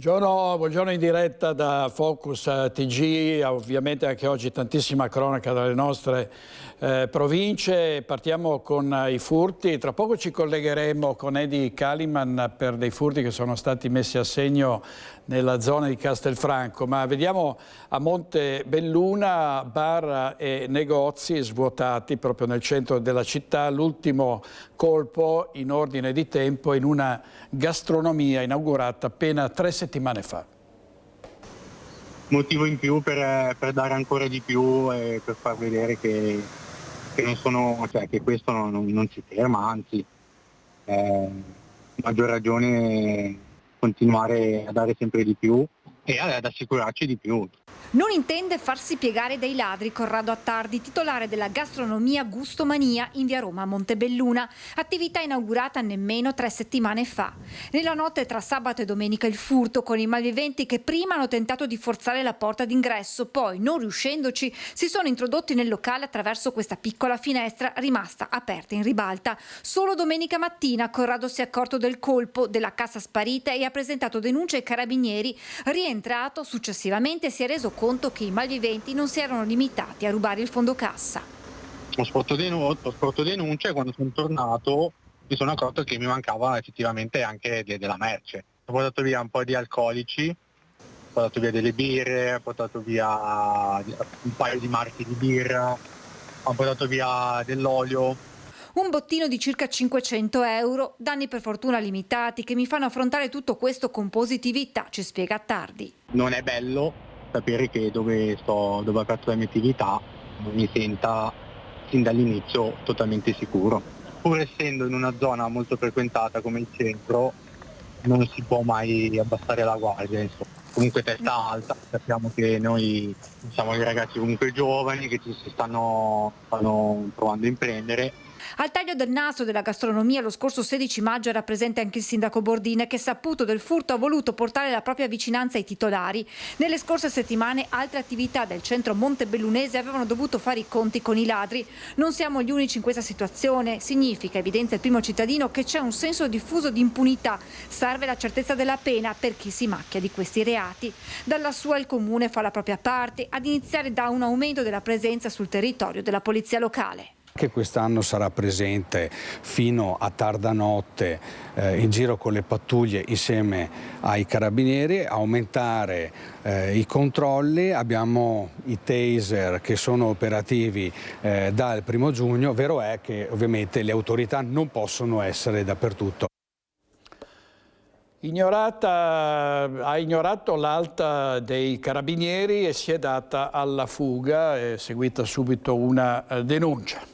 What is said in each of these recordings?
Buongiorno in diretta da Focus TG, ovviamente anche oggi tantissima cronaca dalle nostre province. Partiamo con i furti, tra poco ci collegheremo con Edi Kaliman per dei furti che sono stati messi a segno nella zona di Castelfranco, ma vediamo a Montebelluna bar e negozi svuotati proprio nel centro della città, l'ultimo colpo in ordine di tempo in una gastronomia inaugurata appena 3 settimane fa. Motivo in più per dare ancora di più e per far vedere che non sono, cioè che questo non si ferma, anzi maggior ragione continuare a dare sempre di più e ad assicurarci di più. Non intende farsi piegare dai ladri Corrado Attardi, titolare della gastronomia Gustomania in via Roma a Montebelluna, attività inaugurata nemmeno 3 settimane fa. Nella notte tra sabato e domenica il furto, con i malviventi che prima hanno tentato di forzare la porta d'ingresso, poi non riuscendoci si sono introdotti nel locale attraverso questa piccola finestra rimasta aperta in ribalta. Solo domenica mattina Corrado si è accorto del colpo, della cassa sparita e ha presentato denuncia ai carabinieri. Rientrato, successivamente si è reso conto che i malviventi non si erano limitati a rubare il fondo cassa. Ho sporto denuncia e quando sono tornato mi sono accorto che mi mancava effettivamente anche della merce. Ho portato via un po' di alcolici, ho portato via delle birre, ho portato via un paio di marchi di birra, ho portato via dell'olio. Un bottino di circa 500 euro, danni per fortuna limitati che mi fanno affrontare tutto questo con positività, ci spiega Attardi. Non è bello sapere che dove ho aperto la mia attività non mi senta sin dall'inizio totalmente sicuro. Pur essendo in una zona molto frequentata come il centro, non si può mai abbassare la guardia, insomma. Comunque testa alta, sappiamo che noi siamo dei ragazzi comunque giovani che ci stanno provando a imprendere. Al taglio del nastro della gastronomia lo scorso 16 maggio era presente anche il sindaco Bordin che, saputo del furto, ha voluto portare la propria vicinanza ai titolari. Nelle scorse settimane altre attività del centro montebellunese avevano dovuto fare i conti con i ladri. Non siamo gli unici in questa situazione. Significa, evidenzia il primo cittadino, che c'è un senso diffuso di impunità. Serve la certezza della pena per chi si macchia di questi reati. Dalla sua il Comune fa la propria parte, ad iniziare da un aumento della presenza sul territorio della polizia locale. Che quest'anno sarà presente fino a tarda notte in giro con le pattuglie insieme ai carabinieri, aumentare i controlli. Abbiamo i taser che sono operativi dal 1° giugno, vero è che ovviamente le autorità non possono essere dappertutto. Ha ignorato l'alta dei carabinieri e si è data alla fuga, è seguita subito una denuncia.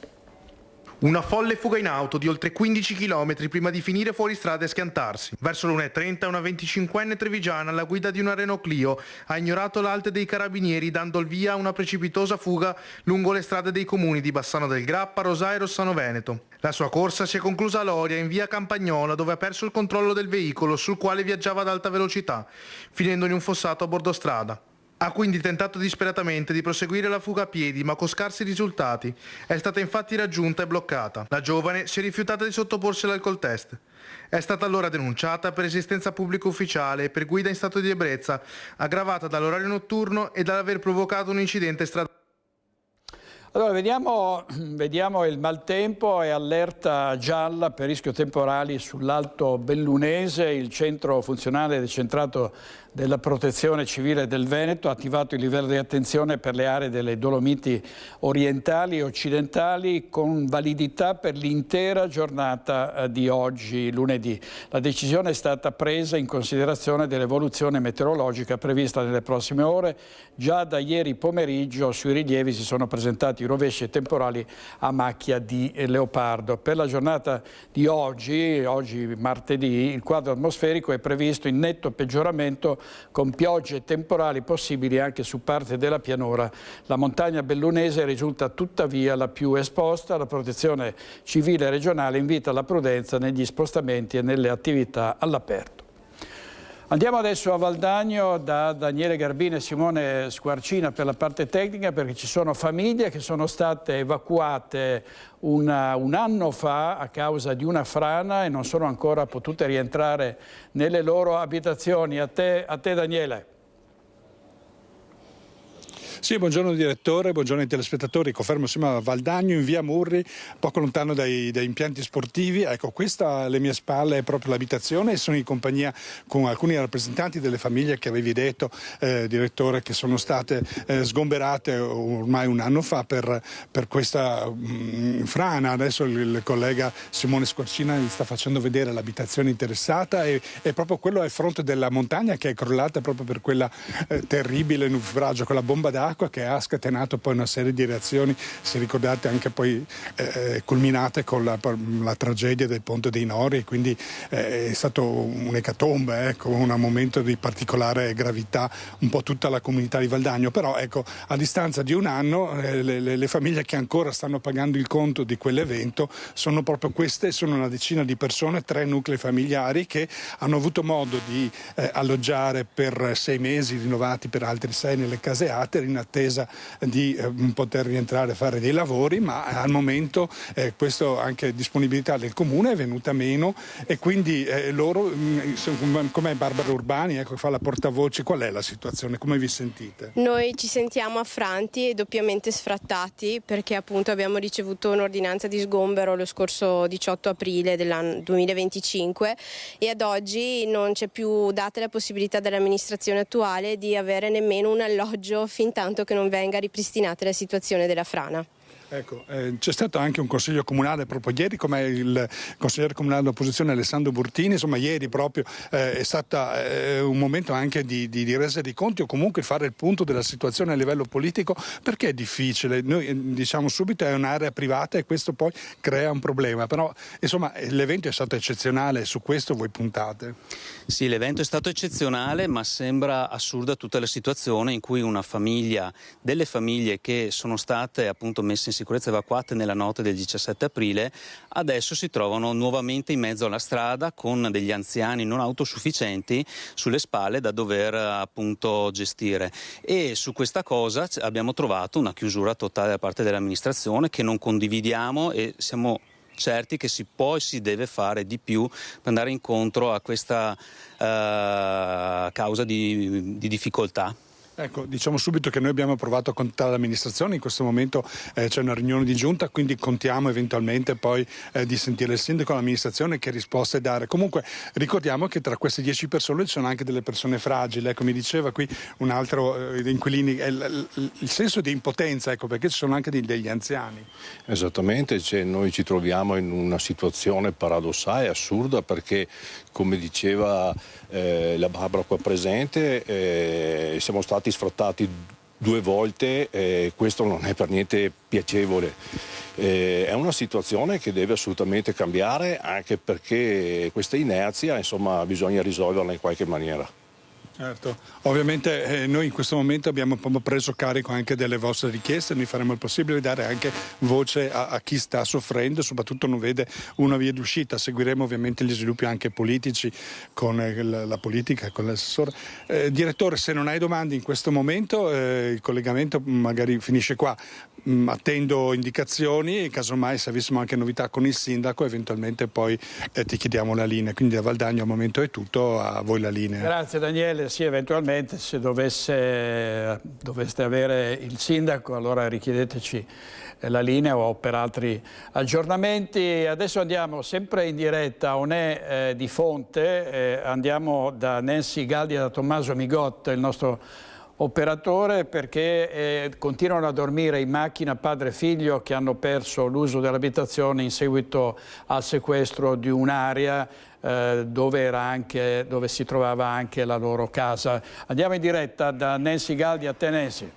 Una folle fuga in auto di oltre 15 km prima di finire fuori strada e schiantarsi. Verso l'1:30 una 25enne trevigiana alla guida di una Renault Clio ha ignorato l'alta dei carabinieri dando il via a una precipitosa fuga lungo le strade dei comuni di Bassano del Grappa, Rosà e Rossano Veneto. La sua corsa si è conclusa a Loria in via Campagnola, dove ha perso il controllo del veicolo sul quale viaggiava ad alta velocità, finendo in un fossato a bordo strada. Ha quindi tentato disperatamente di proseguire la fuga a piedi, ma con scarsi risultati. È stata infatti raggiunta e bloccata. La giovane si è rifiutata di sottoporsi all'alcol test. È stata allora denunciata per resistenza pubblica ufficiale e per guida in stato di ebbrezza, aggravata dall'orario notturno e dall'aver provocato un incidente stradale. Allora, vediamo il maltempo e allerta gialla per rischio temporali sull'Alto Bellunese. Il centro funzionale decentrato della Protezione Civile del Veneto ha attivato il livello di attenzione per le aree delle Dolomiti orientali e occidentali con validità per l'intera giornata di oggi, lunedì. La decisione è stata presa in considerazione dell'evoluzione meteorologica prevista nelle prossime ore. Già da ieri pomeriggio sui rilievi si sono presentati rovesci e temporali a macchia di leopardo. Per la giornata di oggi martedì, il quadro atmosferico è previsto in netto peggioramento con piogge temporali possibili anche su parte della pianura. La montagna bellunese risulta tuttavia la più esposta. La Protezione Civile regionale invita alla prudenza negli spostamenti e nelle attività all'aperto. Andiamo adesso a Valdagno da Daniele Garbini e Simone Squarcina per la parte tecnica, perché ci sono famiglie che sono state evacuate un anno fa a causa di una frana e non sono ancora potute rientrare nelle loro abitazioni. A te Daniele. Sì, buongiorno direttore, buongiorno ai telespettatori. Confermo, siamo a Valdagno, in via Murri, poco lontano dai impianti sportivi. Ecco, questa alle mie spalle è proprio l'abitazione e sono in compagnia con alcuni rappresentanti delle famiglie che avevi detto, direttore, che sono state sgomberate ormai un anno fa per questa frana. Adesso il collega Simone Squarcina gli sta facendo vedere l'abitazione interessata e proprio quello è il fronte della montagna che è crollata proprio per quella terribile naufragio, quella bomba d'acqua che ha scatenato poi una serie di reazioni, se ricordate anche poi culminate con la tragedia del Ponte dei Nori, e quindi è stato un'ecatombe, con un momento di particolare gravità un po' tutta la comunità di Valdagno. Però ecco, a distanza di un anno le famiglie che ancora stanno pagando il conto di quell'evento sono proprio queste, sono una decina di persone, 3 nuclei familiari che hanno avuto modo di alloggiare per 6 mesi, rinnovati per altri 6 nelle case ATER, in attesa di poter rientrare a fare dei lavori, ma al momento questo anche disponibilità del comune è venuta meno e quindi loro, come Barbara Urbani, che fa la portavoce, qual è la situazione? Come vi sentite? Noi ci sentiamo affranti e doppiamente sfrattati perché appunto abbiamo ricevuto un'ordinanza di sgombero lo scorso 18 aprile dell'anno 2025 e ad oggi non c'è più data la possibilità dall'amministrazione attuale di avere nemmeno un alloggio fin tanto che non venga ripristinata la situazione della frana. Ecco, c'è stato anche un consiglio comunale proprio ieri, come il consigliere comunale dell'opposizione Alessandro Burtini, insomma ieri proprio è stato un momento anche di resa dei conti o comunque fare il punto della situazione a livello politico, perché è difficile, noi diciamo subito è un'area privata e questo poi crea un problema, però insomma l'evento è stato eccezionale, su questo voi puntate? Sì, l'evento è stato eccezionale, ma sembra assurda tutta la situazione in cui delle famiglie che sono state appunto messe in sicurezza evacuate nella notte del 17 aprile, adesso si trovano nuovamente in mezzo alla strada con degli anziani non autosufficienti sulle spalle da dover appunto gestire. E su questa cosa abbiamo trovato una chiusura totale da parte dell'amministrazione che non condividiamo e siamo certi che si può e si deve fare di più per andare incontro a questa causa di difficoltà. Ecco, diciamo subito che noi abbiamo provato a contattare l'amministrazione, in questo momento c'è una riunione di giunta, quindi contiamo eventualmente poi di sentire il sindaco e l'amministrazione che risposte dare. Comunque ricordiamo che tra queste 10 persone ci sono anche delle persone fragili, ecco, mi diceva qui un altro inquilini, il senso di impotenza, ecco, perché ci sono anche degli anziani. Esattamente, noi ci troviamo in una situazione paradossale, assurda, perché come diceva la Barbara qua presente, siamo stati sfrattati 2 volte, questo non è per niente piacevole. È una situazione che deve assolutamente cambiare, anche perché questa inerzia, insomma, bisogna risolverla in qualche maniera. Certo, ovviamente noi in questo momento abbiamo preso carico anche delle vostre richieste, noi faremo il possibile di dare anche voce a chi sta soffrendo e soprattutto non vede una via d'uscita. Seguiremo ovviamente gli sviluppi anche politici con la politica, con l'assessore. Direttore, se non hai domande in questo momento il collegamento magari finisce qua. Attendo indicazioni e casomai se avessimo anche novità con il sindaco eventualmente poi ti chiediamo la linea, quindi da Valdagno al momento è tutto, a voi la linea. Grazie Daniele, sì, eventualmente se doveste avere il sindaco allora richiedeteci la linea o per altri aggiornamenti. Adesso andiamo sempre in diretta, Onè di Fonte, andiamo da Nancy Galdi e da Tommaso Migot, il nostro operatore, perché continuano a dormire in macchina padre e figlio che hanno perso l'uso dell'abitazione in seguito al sequestro di un'area dove si trovava anche la loro casa. Andiamo in diretta da Nancy Galdi a te Nancy.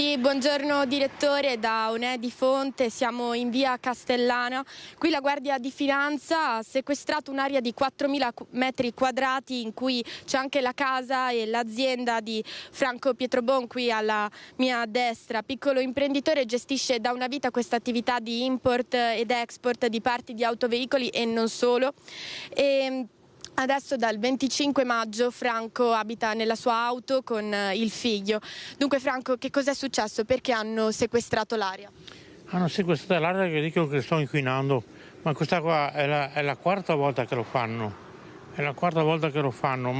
Sì, buongiorno direttore, da Onè di Fonte, siamo in via Castellana. Qui la Guardia di Finanza ha sequestrato un'area di 4.000 metri quadrati in cui c'è anche la casa e l'azienda di Franco Pietrobon, qui alla mia destra. Piccolo imprenditore, gestisce da una vita questa attività di import ed export di parti di autoveicoli e non solo. Adesso dal 25 maggio Franco abita nella sua auto con il figlio. Dunque Franco, che cos'è successo? Perché hanno sequestrato l'area? Hanno sequestrato l'area che dicono che sto inquinando, ma questa qua è la quarta volta che lo fanno. È la quarta volta che lo fanno,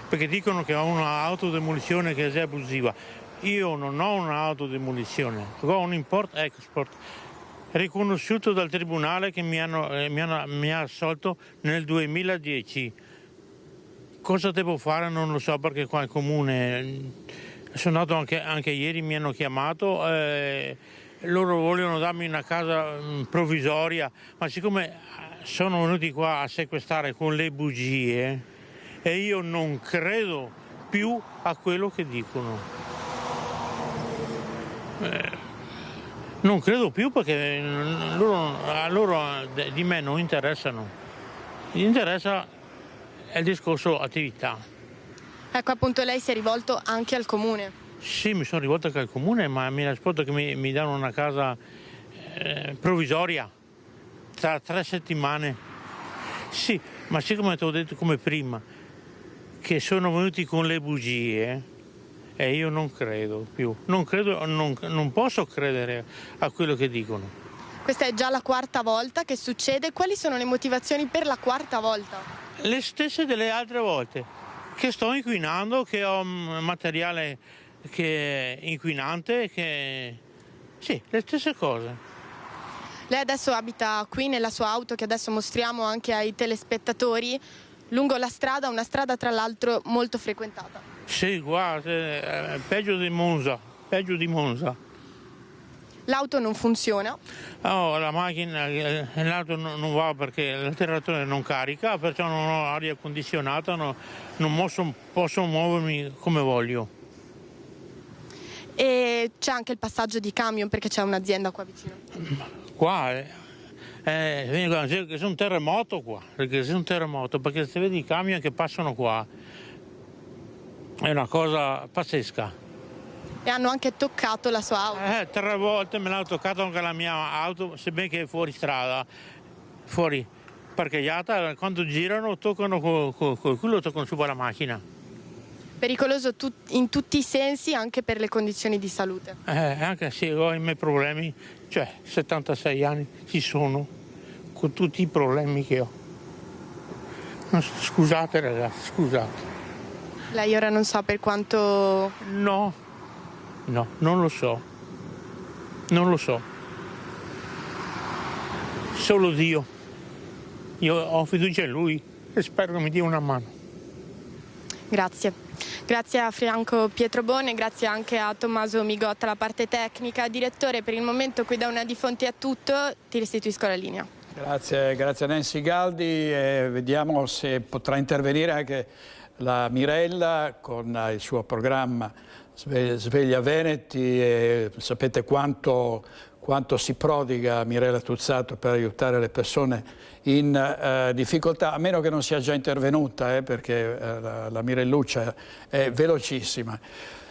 perché dicono che ho un'autodemolizione che è abusiva. Io non ho un'autodemolizione, ho un import-export. Riconosciuto dal tribunale che mi ha assolto nel 2010. Cosa devo fare non lo so, perché qua il comune, sono andato anche ieri, mi hanno chiamato, loro vogliono darmi una casa provvisoria, ma siccome sono venuti qua a sequestrare con le bugie e io non credo più a quello che dicono. Non credo più, perché loro di me non interessano. Mi interessa il discorso attività. Ecco, appunto, lei si è rivolto anche al comune. Sì, mi sono rivolto anche al comune, ma mi ha risposto che mi danno una casa provvisoria tra 3 settimane. Sì, ma siccome ti ho detto come prima, che sono venuti con le bugie, e io non credo più, non posso credere a quello che dicono. Questa è già la quarta volta che succede. Quali sono le motivazioni per la quarta volta? Le stesse delle altre volte, che sto inquinando, che ho materiale che è inquinante, sì, le stesse cose. Lei adesso abita qui nella sua auto, che adesso mostriamo anche ai telespettatori, lungo la strada, una strada tra l'altro molto frequentata. Sì, guarda, peggio di Monza. L'auto non funziona? Oh, la macchina, l'auto non va perché l'alterratore non carica, perciò non ho aria condizionata, non posso muovermi come voglio. E c'è anche il passaggio di camion, perché c'è un'azienda qua vicino. Qua c'è un terremoto qua, perché se vedi i camion che passano qua è una cosa pazzesca. E hanno anche toccato la sua auto? 3 volte me l'hanno toccato anche la mia auto, sebbene che è fuori strada, fuori parcheggiata, quando girano toccano col culo, toccano su la macchina. Pericoloso in tutti i sensi, anche per le condizioni di salute? Anche se ho i miei problemi, cioè 76 anni ci sono, con tutti i problemi che ho. Scusate ragazzi, scusate. Lei ora non sa per quanto... No, non lo so. Solo Dio. Io ho fiducia in Lui e spero che mi dia una mano. Grazie. Grazie a Franco Pietrobon e grazie anche a Tommaso Migotta, la parte tecnica. Direttore, per il momento qui da Onè di Fonte è tutto, ti restituisco la linea. Grazie a Nancy Galdi e vediamo se potrà intervenire anche la Mirella con il suo programma Sveglia Veneti, e sapete quanto si prodiga Mirella Tuzzato per aiutare le persone in difficoltà, a meno che non sia già intervenuta, perché la Mirelluccia è velocissima.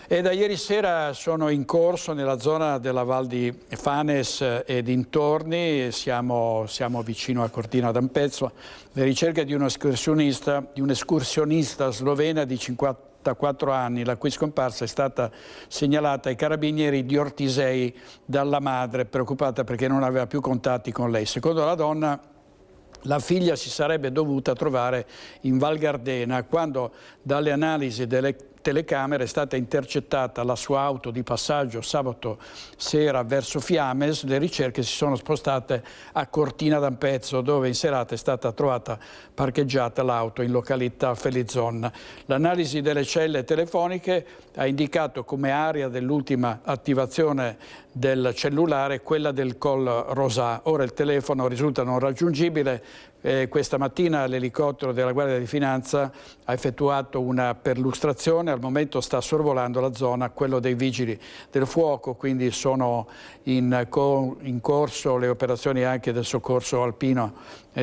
E da ieri sera sono in corso nella zona della Val di Fanes e dintorni, siamo vicino a Cortina d'Ampezzo, le ricerche di un escursionista slovena di 54 anni, la cui scomparsa è stata segnalata ai carabinieri di Ortisei dalla madre, preoccupata perché non aveva più contatti con lei. Secondo la donna, la figlia si sarebbe dovuta trovare in Val Gardena quando dalle analisi delle telecamere è stata intercettata la sua auto di passaggio sabato sera verso Fiames. Le ricerche si sono spostate a Cortina d'Ampezzo, dove in serata è stata trovata parcheggiata l'auto in località Felizzon. L'analisi delle celle telefoniche ha indicato come area dell'ultima attivazione del cellulare quella del Col Rosà. Ora il telefono risulta non raggiungibile Questa mattina l'elicottero della Guardia di Finanza ha effettuato una perlustrazione, al momento sta sorvolando la zona quello dei Vigili del Fuoco, quindi sono in corso le operazioni anche del Soccorso Alpino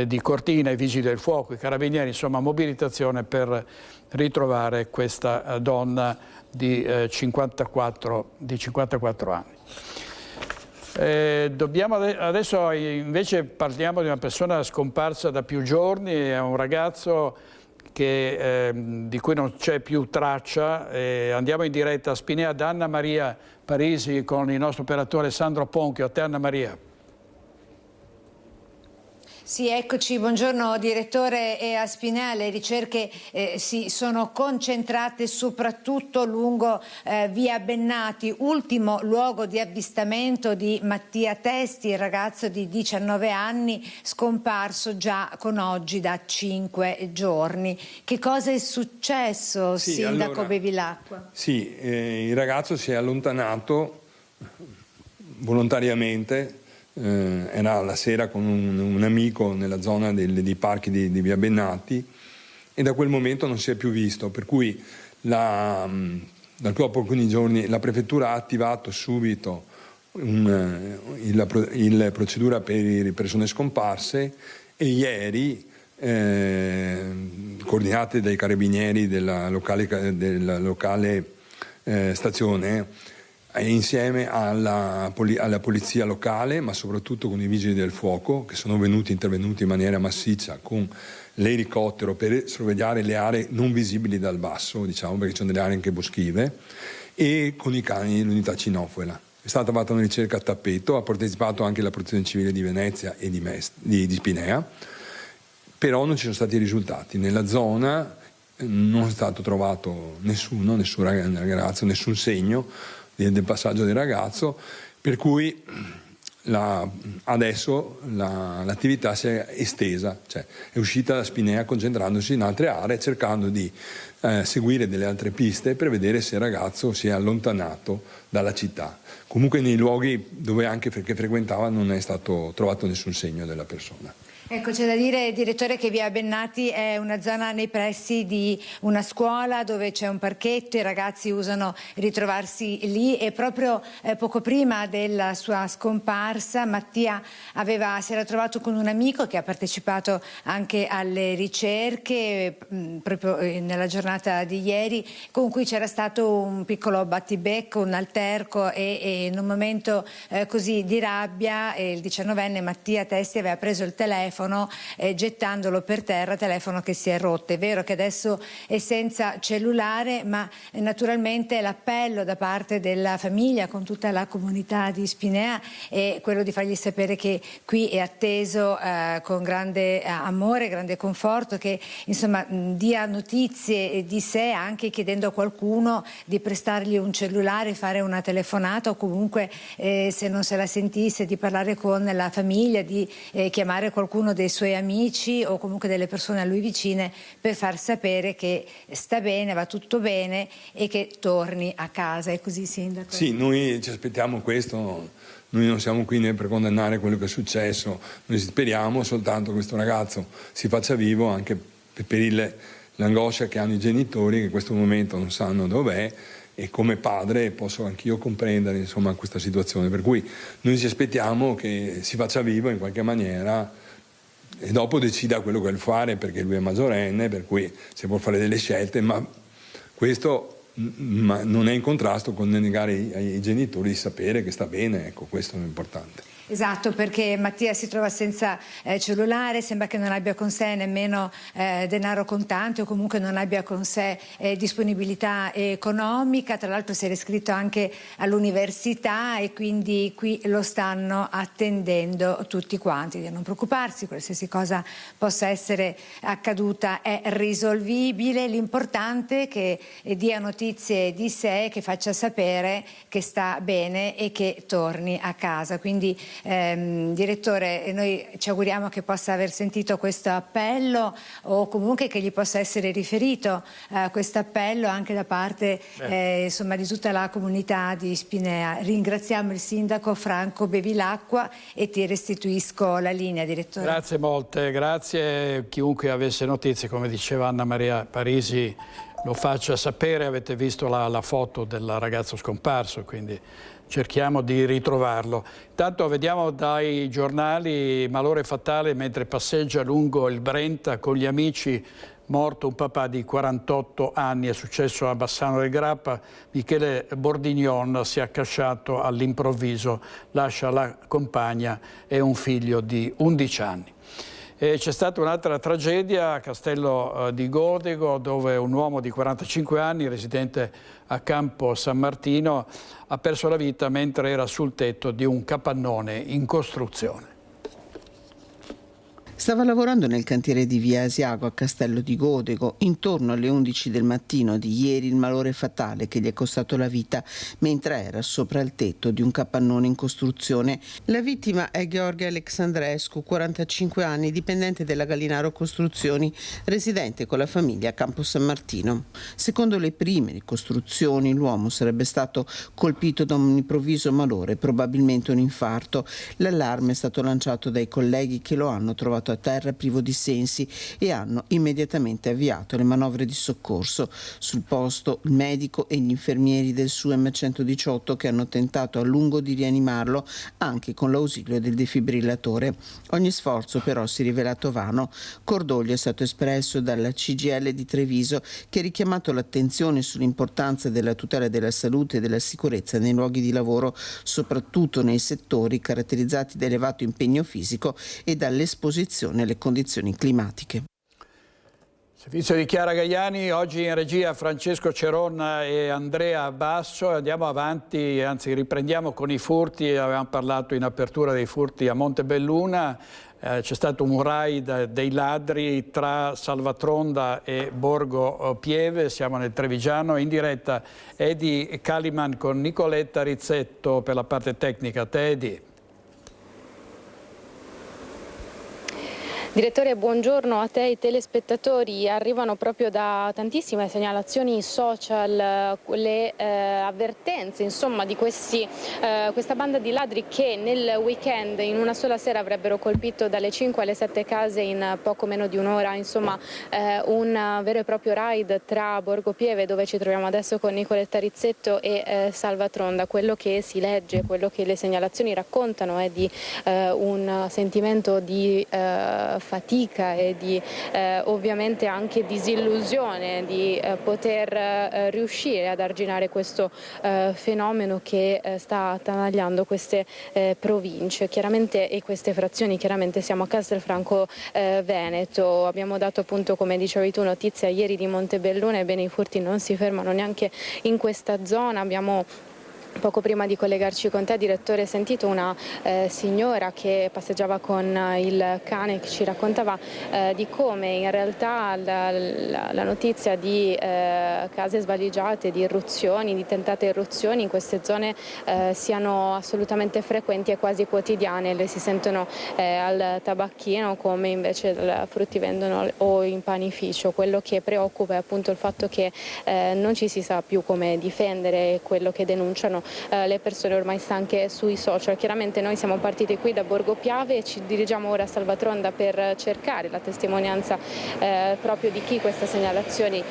di Cortina, i Vigili del Fuoco, i Carabinieri, insomma mobilitazione per ritrovare questa donna di 54 anni. Adesso invece parliamo di una persona scomparsa da più giorni, è un ragazzo di cui non c'è più traccia. Andiamo in diretta a Spinea da Anna Maria Parisi con il nostro operatore Sandro Ponchio. A te Anna Maria. Sì, eccoci, buongiorno direttore. E a Spinea le ricerche si sono concentrate soprattutto lungo via Bennati, ultimo luogo di avvistamento di Mattia Testi, il ragazzo di 19 anni scomparso già con oggi da 5 giorni. Che cosa è successo, sì, sindaco allora, Bevilacqua? Sì, il ragazzo si è allontanato volontariamente. Era la sera con un amico nella zona dei parchi di via Bennati e da quel momento non si è più visto, per cui dopo alcuni giorni la prefettura ha attivato subito la procedura per le persone scomparse e ieri, coordinate dai carabinieri della locale stazione, insieme alla polizia locale, ma soprattutto con i vigili del fuoco che sono intervenuti in maniera massiccia con l'elicottero per sorvegliare le aree non visibili dal basso, diciamo, perché ci sono delle aree anche boschive, e con i cani l'unità cinofila. È stata fatta una ricerca a tappeto, ha partecipato anche la Protezione Civile di Venezia e di Spinea, però non ci sono stati risultati. Nella zona non è stato trovato nessun ragazzo, nessun segno del passaggio del ragazzo, per cui adesso l'attività si è estesa, cioè è uscita da Spinea concentrandosi in altre aree, cercando di seguire delle altre piste per vedere se il ragazzo si è allontanato dalla città. Comunque nei luoghi dove anche frequentava non è stato trovato nessun segno della persona. Ecco, c'è da dire, direttore, che via Bennati è una zona nei pressi di una scuola dove c'è un parchetto, i ragazzi usano ritrovarsi lì, e proprio poco prima della sua scomparsa Mattia si era trovato con un amico che ha partecipato anche alle ricerche proprio nella giornata di ieri, con cui c'era stato un piccolo battibecco, un alterco, e in un momento così di rabbia il 19enne Mattia Testi aveva preso il telefono gettandolo per terra, telefono che si è rotto. È vero che adesso è senza cellulare, ma naturalmente l'appello da parte della famiglia con tutta la comunità di Spinea è quello di fargli sapere che qui è atteso con grande amore, grande conforto, che insomma dia notizie di sé, anche chiedendo a qualcuno di prestargli un cellulare, fare una telefonata, o comunque se non se la sentisse di parlare con la famiglia, di chiamare qualcuno dei suoi amici o comunque delle persone a lui vicine per far sapere che sta bene, va tutto bene e che torni a casa. È così, sindaco? Sì, noi ci aspettiamo questo, noi non siamo qui né per condannare quello che è successo, noi speriamo soltanto che questo ragazzo si faccia vivo, anche per l'angoscia che hanno i genitori che in questo momento non sanno dov'è, e come padre posso anch'io comprendere insomma questa situazione, per cui noi ci aspettiamo che si faccia vivo in qualche maniera e dopo decida quello che vuole fare, perché lui è maggiorenne, per cui se vuol fare delle scelte, ma questo non è in contrasto con negare ai genitori di sapere che sta bene, ecco, questo è importante. Esatto, perché Mattia si trova senza cellulare, sembra che non abbia con sé nemmeno denaro contante, o comunque non abbia con sé disponibilità economica. Tra l'altro si era iscritto anche all'università e quindi qui lo stanno attendendo tutti quanti. Di non preoccuparsi, qualsiasi cosa possa essere accaduta è risolvibile, l'importante è che dia notizie di sé, che faccia sapere che sta bene e che torni a casa. Quindi Direttore, noi ci auguriamo che possa aver sentito questo appello o comunque che gli possa essere riferito questo appello anche da parte insomma, di tutta la comunità di Spinea. Ringraziamo il sindaco Franco Bevilacqua e ti restituisco la linea, direttore. Grazie molte, grazie. Chiunque avesse notizie, come diceva Anna Maria Parisi, lo faccia sapere. Avete visto la foto del ragazzo scomparso, quindi cerchiamo di ritrovarlo. Intanto vediamo dai giornali malore fatale mentre passeggia lungo il Brenta con gli amici. Morto un papà di 48 anni, è successo a Bassano del Grappa. Michele Bordignon si è accasciato all'improvviso, lascia la compagna e un figlio di 11 anni. C'è stata un'altra tragedia a Castello di Godego, dove un uomo di 45 anni, residente a Campo San Martino, ha perso la vita mentre era sul tetto di un capannone in costruzione. Stava lavorando nel cantiere di via Asiago a Castello di Godego. Intorno alle 11 del mattino di ieri il malore fatale che gli è costato la vita mentre era sopra il tetto di un capannone in costruzione. La vittima è Gheorghe Alexandrescu, 45 anni, dipendente della Gallinaro Costruzioni, residente con la famiglia a Campo San Martino. Secondo le prime ricostruzioni l'uomo sarebbe stato colpito da un improvviso malore, probabilmente un infarto. L'allarme è stato lanciato dai colleghi che lo hanno trovato a terra privo di sensi e hanno immediatamente avviato le manovre di soccorso. Sul posto il medico e gli infermieri del SUEM 118 che hanno tentato a lungo di rianimarlo anche con l'ausilio del defibrillatore. Ogni sforzo però si è rivelato vano. Cordoglio è stato espresso dalla CGIL di Treviso che ha richiamato l'attenzione sull'importanza della tutela della salute e della sicurezza nei luoghi di lavoro, soprattutto nei settori caratterizzati da elevato impegno fisico e dall'esposizione alle condizioni climatiche. Servizio di Chiara Gaiani, oggi in regia Francesco Ceronna e Andrea Basso. Andiamo avanti, anzi riprendiamo con i furti. Avevamo parlato in apertura dei furti a Montebelluna. C'è stato un raid dei ladri tra Salvatronda e Borgo Pieve. Siamo nel Trevigiano. In diretta Edi Caliman con Nicoletta Rizzetto per la parte tecnica. Te, Edi. Direttore, buongiorno a te e ai telespettatori. Arrivano proprio da tantissime segnalazioni social le avvertenze insomma, di questa banda di ladri che nel weekend in una sola sera avrebbero colpito dalle 5 alle 7 case in poco meno di un'ora. Insomma un vero e proprio raid tra Borgo Pieve, dove ci troviamo adesso con Nicoletta Rizzetto, e Salvatronda. Quello che si legge, quello che le segnalazioni raccontano è di un sentimento di fatica e di ovviamente anche disillusione di poter riuscire ad arginare questo fenomeno che sta attanagliando queste province chiaramente e queste frazioni. Chiaramente siamo a Castelfranco Veneto. Abbiamo dato appunto, come dicevi tu, notizia ieri di Montebelluna. Ebbene, i furti non si fermano neanche in questa zona. Abbiamo poco prima di collegarci con te, direttore, sentito una signora che passeggiava con il cane che ci raccontava di come in realtà la notizia di case svaligiate, di irruzioni, di tentate irruzioni in queste zone siano assolutamente frequenti e quasi quotidiane. Le si sentono al tabacchino, come invece al fruttivendolo o in panificio. Quello che preoccupa è appunto il fatto che non ci si sa più come difendere quello che denunciano le persone ormai stanche sui social. Chiaramente noi siamo partiti qui da Borgo Piave e ci dirigiamo ora a Salvatronda per cercare la testimonianza proprio di chi queste segnalazioni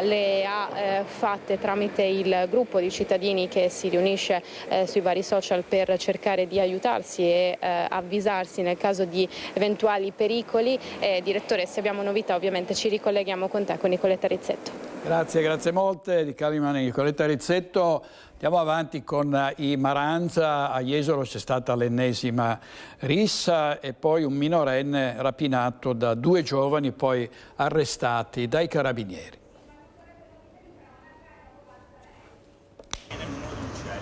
le ha fatte tramite il gruppo di cittadini che si riunisce sui vari social per cercare di aiutarsi e avvisarsi nel caso di eventuali pericoli. Direttore, se abbiamo novità ovviamente ci ricolleghiamo con te, con Nicoletta Rizzetto. Grazie molte di Caliman e Nicoletta Rizzetto. Andiamo avanti con i Maranza. A Jesolo c'è stata l'ennesima rissa e poi un minorenne rapinato da 2 giovani poi arrestati dai carabinieri.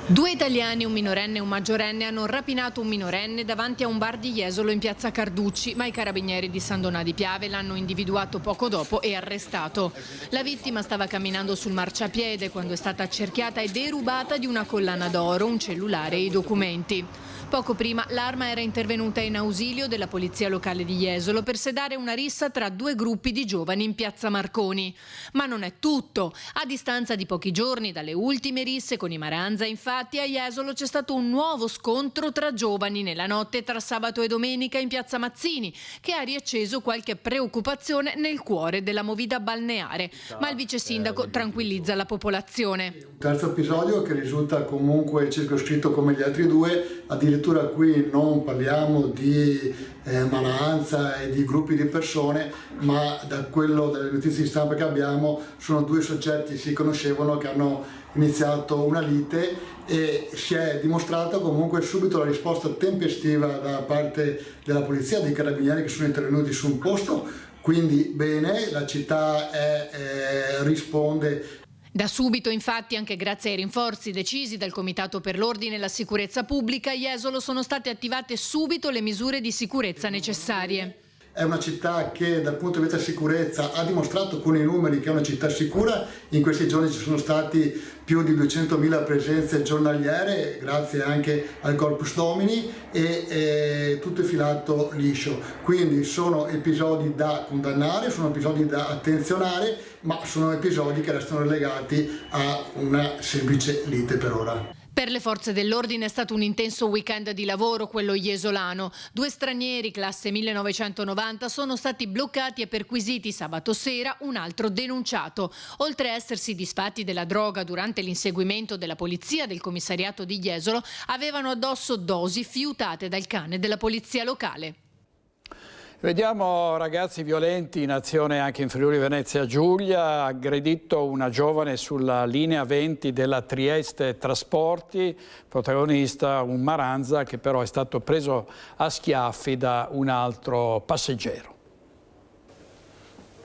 Due italiani, un minorenne e un maggiorenne, hanno rapinato un minorenne davanti a un bar di Jesolo in piazza Carducci, ma i carabinieri di San Donà di Piave l'hanno individuato poco dopo e arrestato. La vittima stava camminando sul marciapiede quando è stata accerchiata e derubata di una collana d'oro, un cellulare e i documenti. Poco prima l'Arma era intervenuta in ausilio della polizia locale di Jesolo per sedare una rissa tra due gruppi di giovani in piazza Marconi. Ma non è tutto. A distanza di pochi giorni dalle ultime risse con i Maranza, infatti, a Jesolo c'è stato un nuovo scontro tra giovani nella notte tra sabato e domenica in piazza Mazzini, che ha riacceso qualche preoccupazione nel cuore della movida balneare. Ma il vice sindaco tranquillizza la popolazione. Un terzo episodio che risulta comunque circoscritto come gli altri due, addirittura qui non parliamo di Maranza e di gruppi di persone, ma dalle notizie di stampa che abbiamo sono due soggetti, si conoscevano, che hanno iniziato una lite e si è dimostrata comunque subito la risposta tempestiva da parte della polizia, dei carabinieri che sono intervenuti su un posto, quindi bene, la città risponde. Da subito, infatti, anche grazie ai rinforzi decisi dal Comitato per l'Ordine e la Sicurezza Pubblica, a Jesolo sono state attivate subito le misure di sicurezza necessarie. È una città che dal punto di vista sicurezza ha dimostrato con i numeri che è una città sicura. In questi giorni ci sono stati più di 200.000 presenze giornaliere, grazie anche al Corpus Domini, e tutto è filato liscio. Quindi sono episodi da condannare, sono episodi da attenzionare, ma sono episodi che restano legati a una semplice lite per ora. Per le forze dell'ordine è stato un intenso weekend di lavoro quello jesolano. 2 stranieri classe 1990 sono stati bloccati e perquisiti sabato sera, un altro denunciato. Oltre a essersi disfatti della droga durante l'inseguimento della polizia del commissariato di Jesolo, avevano addosso dosi fiutate dal cane della polizia locale. Vediamo ragazzi violenti in azione anche in Friuli Venezia Giulia, aggredito una giovane sulla linea 20 della Trieste Trasporti, protagonista un Maranza che però è stato preso a schiaffi da un altro passeggero.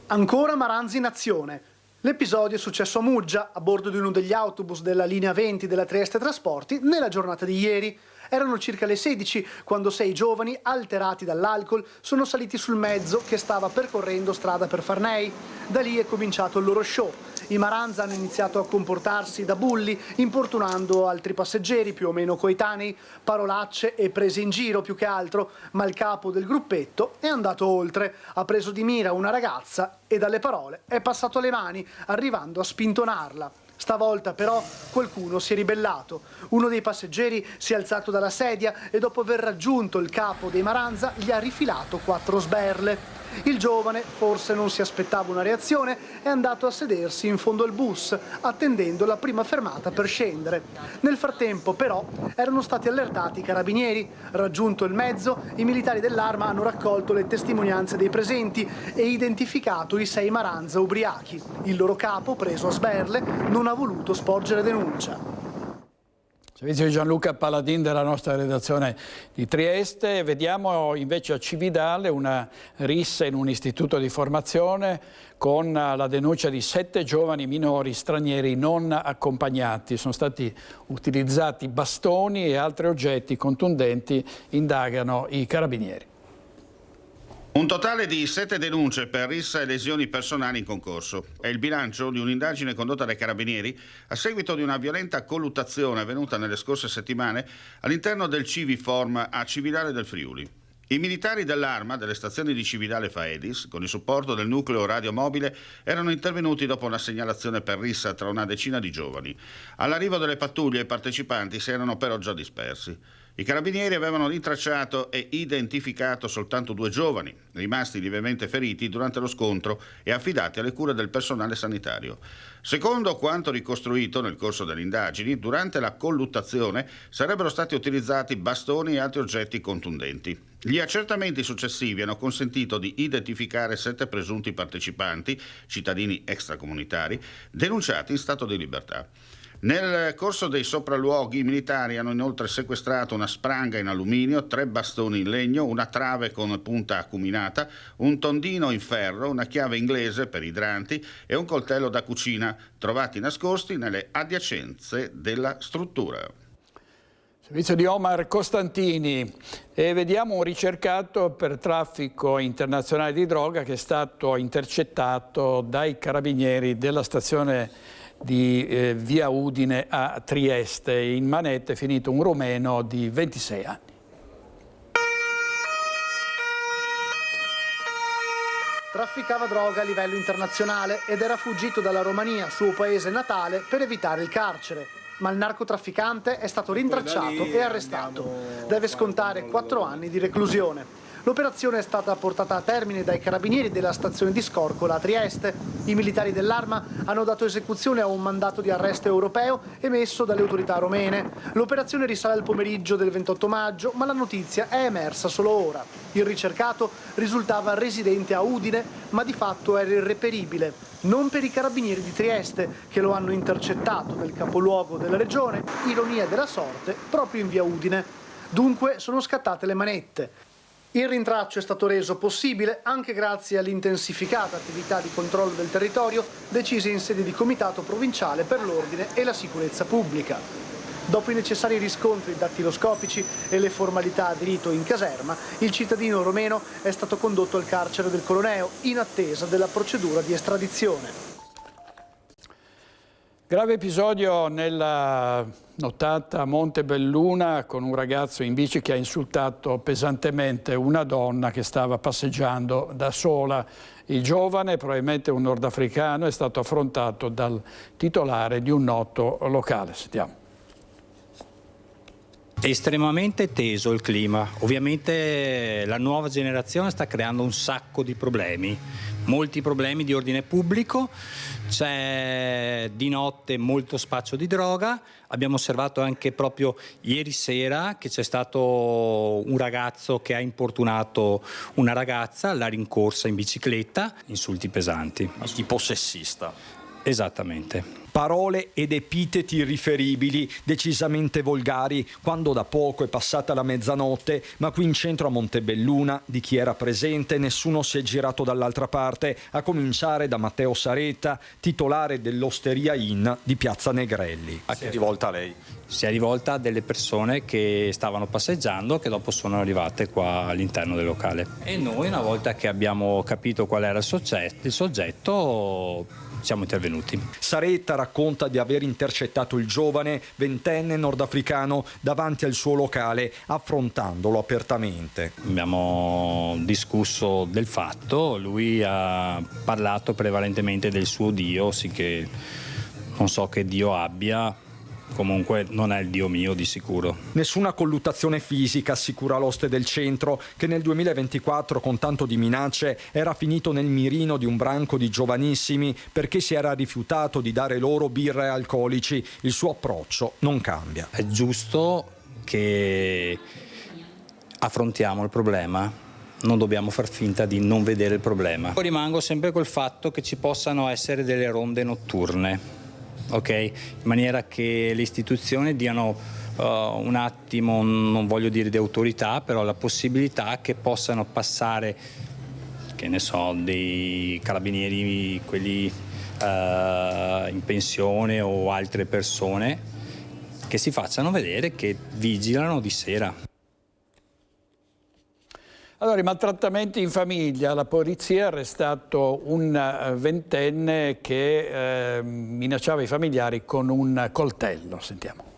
Ancora Maranza in azione. L'episodio è successo a Muggia, a bordo di uno degli autobus della linea 20 della Trieste Trasporti, nella giornata di ieri. Erano circa le 16 quando 6 giovani, alterati dall'alcol, sono saliti sul mezzo che stava percorrendo strada per Farnei. Da lì è cominciato il loro show. I Maranza hanno iniziato a comportarsi da bulli, importunando altri passeggeri più o meno coetanei, parolacce e prese in giro più che altro, ma il capo del gruppetto è andato oltre, ha preso di mira una ragazza e dalle parole è passato alle mani, arrivando a spintonarla. Stavolta però qualcuno si è ribellato. Uno dei passeggeri si è alzato dalla sedia e dopo aver raggiunto il capo dei Maranza gli ha rifilato 4 sberle. Il giovane, forse non si aspettava una reazione, è andato a sedersi in fondo al bus, attendendo la prima fermata per scendere. Nel frattempo, però, erano stati allertati i carabinieri. Raggiunto il mezzo, i militari dell'Arma hanno raccolto le testimonianze dei presenti e identificato i 6 Maranza ubriachi. Il loro capo, preso a sberle, non ha voluto sporgere denuncia. Servizio di Gianluca Paladin della nostra redazione di Trieste. Vediamo invece a Cividale una rissa in un istituto di formazione con la denuncia di 7 giovani minori stranieri non accompagnati. Sono stati utilizzati bastoni e altri oggetti contundenti, indagano i carabinieri. Un totale di 7 denunce per rissa e lesioni personali in concorso. È il bilancio di un'indagine condotta dai carabinieri a seguito di una violenta colluttazione avvenuta nelle scorse settimane all'interno del Civiform a Cividale del Friuli. I militari dell'Arma, delle stazioni di Cividale Faedis, con il supporto del nucleo radiomobile, erano intervenuti dopo una segnalazione per rissa tra una decina di giovani. All'arrivo delle pattuglie i partecipanti si erano però già dispersi. I carabinieri avevano rintracciato e identificato soltanto 2 giovani, rimasti lievemente feriti durante lo scontro e affidati alle cure del personale sanitario. Secondo quanto ricostruito nel corso delle indagini, durante la colluttazione sarebbero stati utilizzati bastoni e altri oggetti contundenti. Gli accertamenti successivi hanno consentito di identificare 7 presunti partecipanti, cittadini extracomunitari, denunciati in stato di libertà. Nel corso dei sopralluoghi i militari hanno inoltre sequestrato una spranga in alluminio, 3 bastoni in legno, una trave con punta acuminata, un tondino in ferro, una chiave inglese per idranti e un coltello da cucina, trovati nascosti nelle adiacenze della struttura. Servizio di Omar Costantini, e vediamo un ricercato per traffico internazionale di droga che è stato intercettato dai carabinieri della stazione di via Udine a Trieste. In manette è finito un rumeno di 26 anni. Trafficava droga a livello internazionale ed era fuggito dalla Romania, suo paese natale, per evitare il carcere. Ma il narcotrafficante è stato rintracciato e arrestato. Deve scontare 4 anni di reclusione. L'operazione è stata portata a termine dai carabinieri della stazione di Scorcola a Trieste. I militari dell'Arma hanno dato esecuzione a un mandato di arresto europeo emesso dalle autorità romene. L'operazione risale al pomeriggio del 28 maggio, ma la notizia è emersa solo ora. Il ricercato risultava residente a Udine, ma di fatto era irreperibile. Non per i carabinieri di Trieste, che lo hanno intercettato nel capoluogo della regione, ironia della sorte, proprio in via Udine. Dunque sono scattate le manette. Il rintraccio è stato reso possibile anche grazie all'intensificata attività di controllo del territorio decise in sede di Comitato Provinciale per l'Ordine e la Sicurezza Pubblica. Dopo i necessari riscontri dattiloscopici e le formalità di rito in caserma, il cittadino romeno è stato condotto al carcere del Coloneo in attesa della procedura di estradizione. Grave episodio nella nottata a Montebelluna con un ragazzo in bici che ha insultato pesantemente una donna che stava passeggiando da sola. Il giovane, probabilmente un nordafricano, è stato affrontato dal titolare di un noto locale. Sentiamo. È estremamente teso il clima, ovviamente la nuova generazione sta creando un sacco di problemi, molti problemi di ordine pubblico, c'è di notte molto spaccio di droga, abbiamo osservato anche proprio ieri sera che c'è stato un ragazzo che ha importunato una ragazza, l'ha rincorsa in bicicletta, insulti pesanti. Tipo sessista. Esattamente. Parole ed epiteti irriferibili, decisamente volgari, quando da poco è passata la mezzanotte, ma qui in centro a Montebelluna, di chi era presente, nessuno si è girato dall'altra parte, a cominciare da Matteo Saretta, titolare dell'Osteria Inn di Piazza Negrelli. A chi è rivolta lei? Si è rivolta a delle persone che stavano passeggiando, che dopo sono arrivate qua all'interno del locale. E noi, una volta che abbiamo capito qual era il soggetto, siamo intervenuti. Saretta racconta di aver intercettato il giovane, 20enne nordafricano, davanti al suo locale, affrontandolo apertamente. Abbiamo discusso del fatto, lui ha parlato prevalentemente del suo Dio, sì che non so che Dio abbia, comunque non è il Dio mio di sicuro. Nessuna colluttazione fisica, assicura l'oste del centro, che nel 2024 con tanto di minacce era finito nel mirino di un branco di giovanissimi perché si era rifiutato di dare loro birra e alcolici. Il suo approccio non cambia. È giusto che affrontiamo il problema, non dobbiamo far finta di non vedere il problema. Rimango sempre col fatto che ci possano essere delle ronde notturne. Okay? In maniera che le istituzioni diano un attimo, non voglio dire di autorità, però la possibilità che possano passare, che ne so, dei carabinieri, quelli in pensione o altre persone, che si facciano vedere che vigilano di sera. Allora, i maltrattamenti in famiglia, la polizia ha arrestato un 20enne che minacciava i familiari con un coltello. Sentiamo.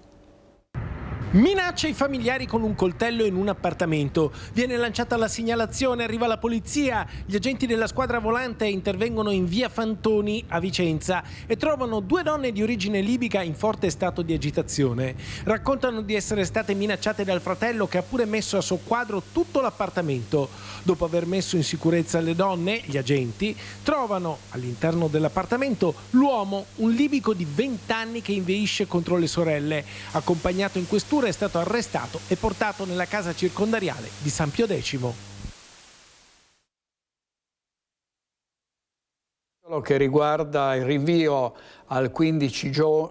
Minaccia i familiari con un coltello in un appartamento. Viene lanciata la segnalazione, arriva la polizia. Gli agenti della squadra volante intervengono in via Fantoni a Vicenza e trovano 2 donne di origine libica in forte stato di agitazione. Raccontano di essere state minacciate dal fratello che ha pure messo a soqquadro tutto l'appartamento. Dopo aver messo in sicurezza le donne, gli agenti trovano all'interno dell'appartamento l'uomo, un libico di 20 anni che inveisce contro le sorelle. Accompagnato in questura è stato arrestato e portato nella casa circondariale di San Pio X. Che riguarda il rinvio al 15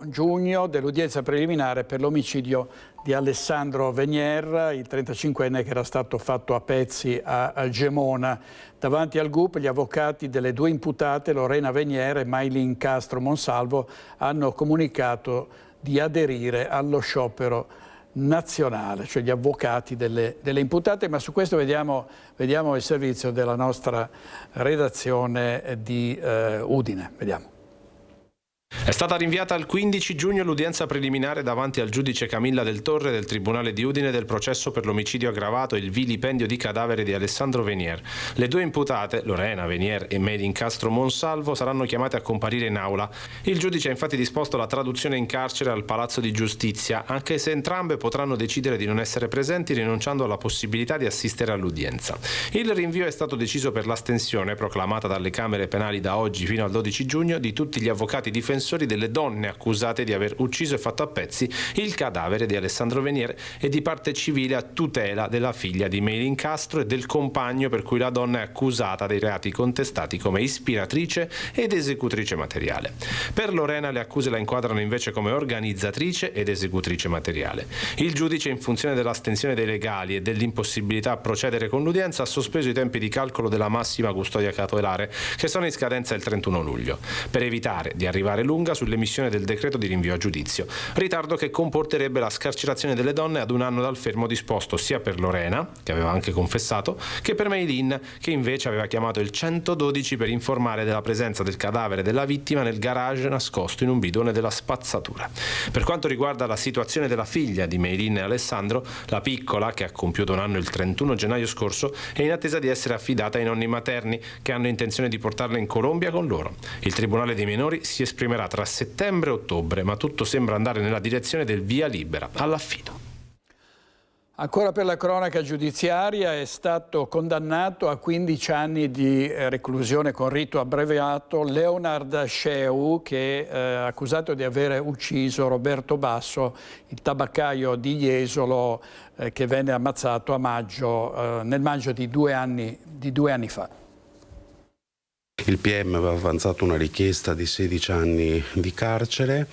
giugno dell'udienza preliminare per l'omicidio di Alessandro Venier, il 35enne che era stato fatto a pezzi a Gemona. Davanti al GUP gli avvocati delle 2 imputate, Lorena Venier e Maylin Castro Monsalvo, hanno comunicato di aderire allo sciopero nazionale, cioè gli avvocati delle imputate, ma su questo vediamo il servizio della nostra redazione di Udine. Vediamo. È stata rinviata al 15 giugno l'udienza preliminare davanti al giudice Camilla Del Torre del Tribunale di Udine del processo per l'omicidio aggravato e il vilipendio di cadavere di Alessandro Venier. Le due imputate, Lorena Venier e Melin Castro Monsalvo, saranno chiamate a comparire in aula. Il giudice ha infatti disposto la traduzione in carcere al Palazzo di Giustizia, anche se entrambe potranno decidere di non essere presenti rinunciando alla possibilità di assistere all'udienza. Il rinvio è stato deciso per l'astensione, proclamata dalle Camere penali da oggi fino al 12 giugno, di tutti gli avvocati difensori delle donne accusate di aver ucciso e fatto a pezzi il cadavere di Alessandro Venier e di parte civile a tutela della figlia di Melin Castro e del compagno per cui la donna è accusata dei reati contestati come ispiratrice ed esecutrice materiale. Per Lorena le accuse la inquadrano invece come organizzatrice ed esecutrice materiale. Il giudice, in funzione dell'astensione dei legali e dell'impossibilità a procedere con l'udienza, ha sospeso i tempi di calcolo della massima custodia cautelare, che sono in scadenza il 31 luglio, per evitare di arrivare lunga sull'emissione del decreto di rinvio a giudizio, ritardo che comporterebbe la scarcerazione delle donne ad 1 anno dal fermo disposto sia per Lorena, che aveva anche confessato, che per Meilin, che invece aveva chiamato il 112 per informare della presenza del cadavere della vittima nel garage nascosto in un bidone della spazzatura. Per quanto riguarda la situazione della figlia di Meilin e Alessandro, la piccola, che ha compiuto 1 anno il 31 gennaio scorso, è in attesa di essere affidata ai nonni materni, che hanno intenzione di portarla in Colombia con loro. Il Tribunale dei minori si esprimerà tra settembre e ottobre, ma tutto sembra andare nella direzione del via libera all'affido. Ancora per la cronaca giudiziaria, è stato condannato a 15 anni di reclusione con rito abbreviato Leonard Sheu, che è accusato di aver ucciso Roberto Basso, il tabaccaio di Jesolo, che venne ammazzato a maggio, nel maggio di 2 anni fa. Il PM aveva avanzato una richiesta di 16 anni di carcere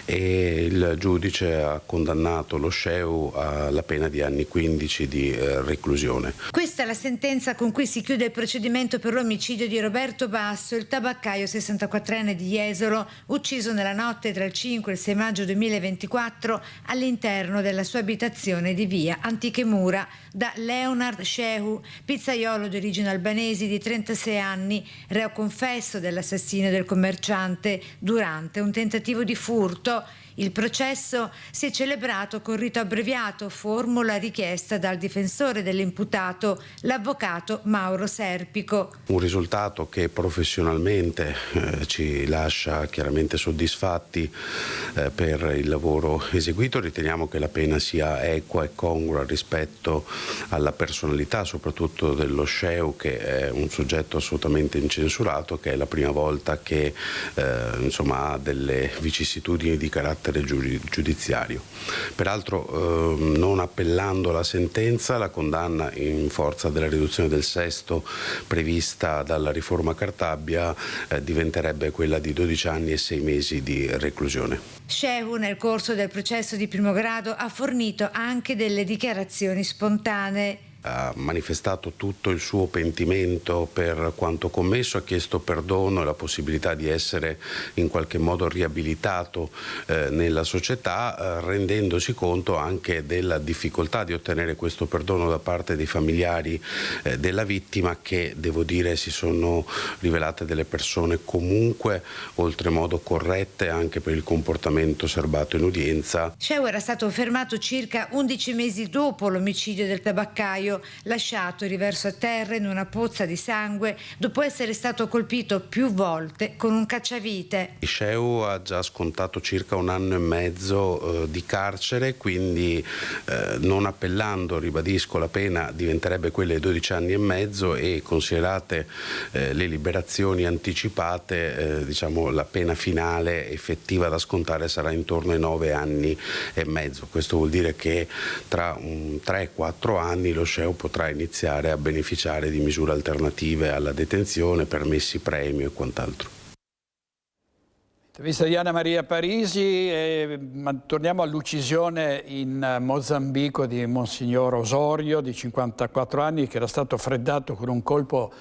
e il giudice ha condannato lo Sheu alla pena di anni 15 di reclusione. Questa è la sentenza con cui si chiude il procedimento per l'omicidio di Roberto Basso, il tabaccaio 64enne di Jesolo, ucciso nella notte tra il 5 e il 6 maggio 2024 all'interno della sua abitazione di via Antiche Mura da Leonard Sheu, pizzaiolo di origine albanesi di 36 anni, reo confesso dell'assassinio del commerciante durante un tentativo di furto. Il processo si è celebrato con rito abbreviato, formula richiesta dal difensore dell'imputato, l'avvocato Mauro Serpico. Un risultato che professionalmente ci lascia chiaramente soddisfatti per il lavoro eseguito. Riteniamo che la pena sia equa e congrua rispetto alla personalità, soprattutto dello Sheu, che è un soggetto assolutamente incensurato, che è la prima volta che ha delle vicissitudini di carattere giudiziario. Peraltro, non appellando la sentenza, la condanna in forza della riduzione del sesto prevista dalla riforma Cartabia diventerebbe quella di 12 anni e 6 mesi di reclusione. Sheu, nel corso del processo di primo grado, ha fornito anche delle dichiarazioni spontanee. Ha manifestato tutto il suo pentimento per quanto commesso, ha chiesto perdono e la possibilità di essere in qualche modo riabilitato nella società, rendendosi conto anche della difficoltà di ottenere questo perdono da parte dei familiari della vittima, che devo dire si sono rivelate delle persone comunque oltremodo corrette anche per il comportamento serbato in udienza. Sheu era stato fermato circa 11 mesi dopo l'omicidio del tabaccaio, lasciato riverso a terra in una pozza di sangue dopo essere stato colpito più volte con un cacciavite. Sheu ha già scontato circa 1 anno e mezzo di carcere, quindi non appellando, ribadisco, la pena diventerebbe quella di 12 anni e mezzo e considerate le liberazioni anticipate, la pena finale effettiva da scontare sarà intorno ai 9 anni e mezzo. Questo vuol dire che tra 3-4 anni lo Sheu potrà iniziare a beneficiare di misure alternative alla detenzione, permessi premio e quant'altro. Intervista di Anna Maria Parisi. Torniamo all'uccisione in Mozambico di Monsignor Osorio, di 54 anni, che era stato freddato con un colpo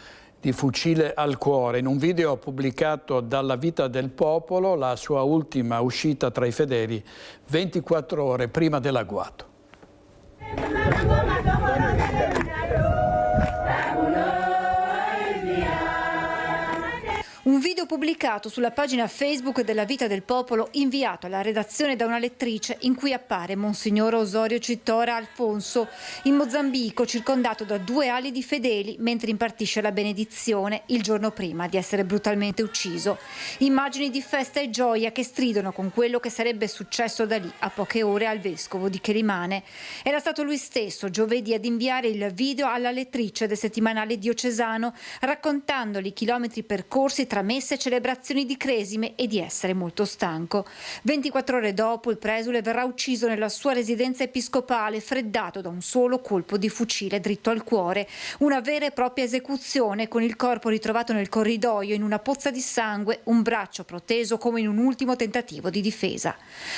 di fucile al cuore. In un video pubblicato dalla Vita del Popolo, la sua ultima uscita tra i fedeli 24 ore prima dell'agguato. pubblicato sulla pagina Facebook della Vita del Popolo, inviato alla redazione da una lettrice, in cui appare Monsignor Osorio Citora Alfonso in Mozambico, circondato da 2 ali di fedeli mentre impartisce la benedizione il giorno prima di essere brutalmente ucciso. Immagini di festa e gioia che stridono con quello che sarebbe successo da lì a poche ore al vescovo di Quelimane. Era stato lui stesso giovedì ad inviare il video alla lettrice del settimanale diocesano, raccontandogli i chilometri percorsi tra messe e celebrazioni di Cresime e di essere molto stanco. 24 ore dopo il presule verrà ucciso nella sua residenza episcopale, freddato da un solo colpo di fucile dritto al cuore. Una vera e propria esecuzione, con il corpo ritrovato nel corridoio in una pozza di sangue, un braccio proteso come in un ultimo tentativo di difesa.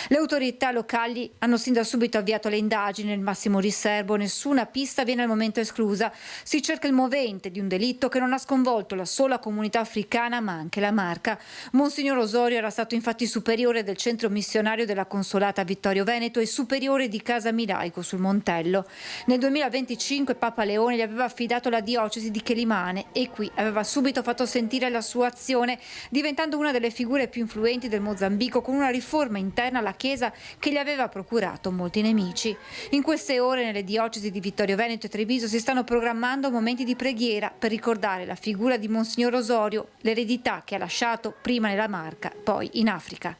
Le autorità locali hanno sin da subito avviato le indagini nel massimo riservo, nessuna pista viene al momento esclusa. Si cerca il movente di un delitto che non ha sconvolto la sola comunità africana ma anche la Marca. Monsignor Osorio era stato infatti superiore del centro missionario della Consolata Vittorio Veneto e superiore di Casa Milaico sul Montello. Nel 2025 Papa Leone gli aveva affidato la diocesi di Quelimane e qui aveva subito fatto sentire la sua azione, diventando una delle figure più influenti del Mozambico, con una riforma interna alla Chiesa che gli aveva procurato molti nemici. In queste ore nelle diocesi di Vittorio Veneto e Treviso si stanno programmando momenti di preghiera per ricordare la figura di Monsignor Osorio, l'eredità che ha lasciato prima nella Marca, poi in Africa.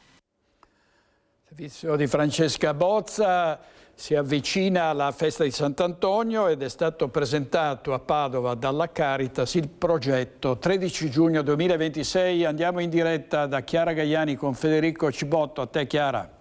Servizio di Francesca Bozza. Si avvicina la festa di Sant'Antonio ed è stato presentato a Padova dalla Caritas il progetto 13 giugno 2026. Andiamo in diretta da Chiara Gaiani con Federico Cibotto. A te, Chiara.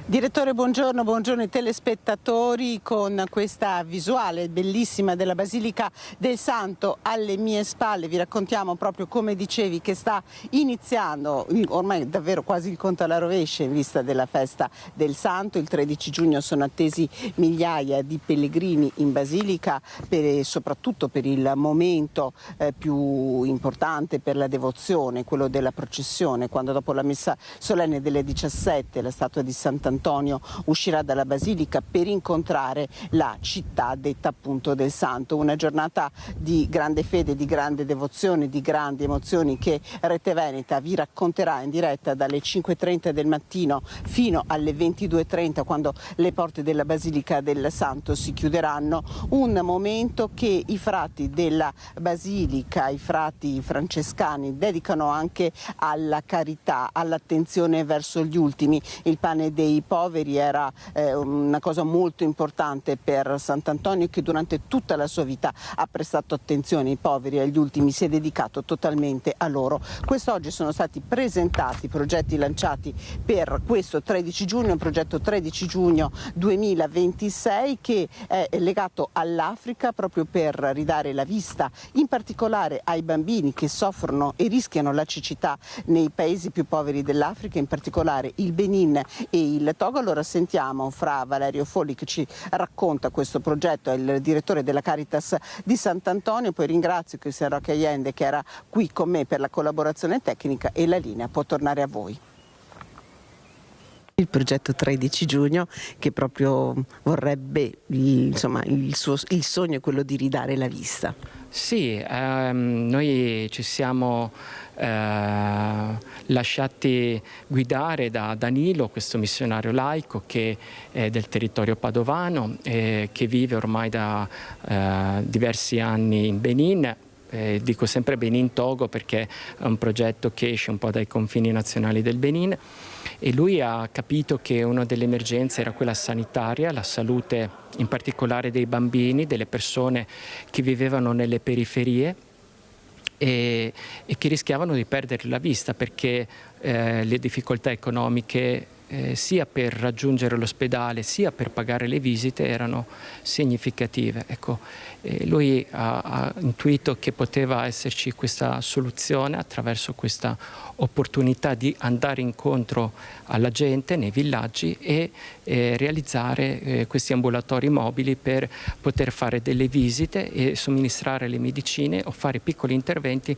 Direttore, buongiorno ai telespettatori. Con questa visuale bellissima della Basilica del Santo alle mie spalle vi raccontiamo, proprio come dicevi, che sta iniziando ormai davvero quasi il conto alla rovescia in vista della festa del Santo. Il 13 giugno sono attesi migliaia di pellegrini in Basilica, soprattutto per il momento più importante per la devozione, quello della processione, quando dopo la messa solenne delle 17 la statua di Sant'Antonio uscirà dalla Basilica per incontrare la città detta appunto del Santo. Una giornata di grande fede, di grande devozione, di grandi emozioni che Rete Veneta vi racconterà in diretta dalle 5:30 del mattino fino alle 22:30, quando le porte della Basilica del Santo si chiuderanno. Un momento che i frati della Basilica, i frati francescani, dedicano anche alla carità, all'attenzione verso gli ultimi. Il pane dei poveri era una cosa molto importante per Sant'Antonio, che durante tutta la sua vita ha prestato attenzione ai poveri e agli ultimi, si è dedicato totalmente a loro. Quest'oggi sono stati presentati i progetti lanciati per questo 13 giugno, un progetto 13 giugno 2026 che è legato all'Africa, proprio per ridare la vista in particolare ai bambini che soffrono e rischiano la cecità nei paesi più poveri dell'Africa, in particolare il Benin e il Togo. Allora sentiamo fra Valerio Folli che ci racconta questo progetto, è il direttore della Caritas di Sant'Antonio. Poi ringrazio Cristian Roque Allende che era qui con me per la collaborazione tecnica, e la linea può tornare a voi. Il progetto 13 giugno che proprio vorrebbe, il sogno è quello di ridare la vista. Sì, noi ci siamo lasciati guidare da Danilo, questo missionario laico che è del territorio padovano, che vive ormai da diversi anni in Benin. Dico sempre Benin-Togo perché è un progetto che esce un po' dai confini nazionali del Benin, e lui ha capito che una delle emergenze era quella sanitaria, la salute in particolare dei bambini, delle persone che vivevano nelle periferie e che rischiavano di perdere la vista perché le difficoltà economiche sia per raggiungere l'ospedale sia per pagare le visite erano significative. Ecco, lui ha intuito che poteva esserci questa soluzione attraverso questa opportunità di andare incontro alla gente nei villaggi e realizzare questi ambulatori mobili per poter fare delle visite e somministrare le medicine o fare piccoli interventi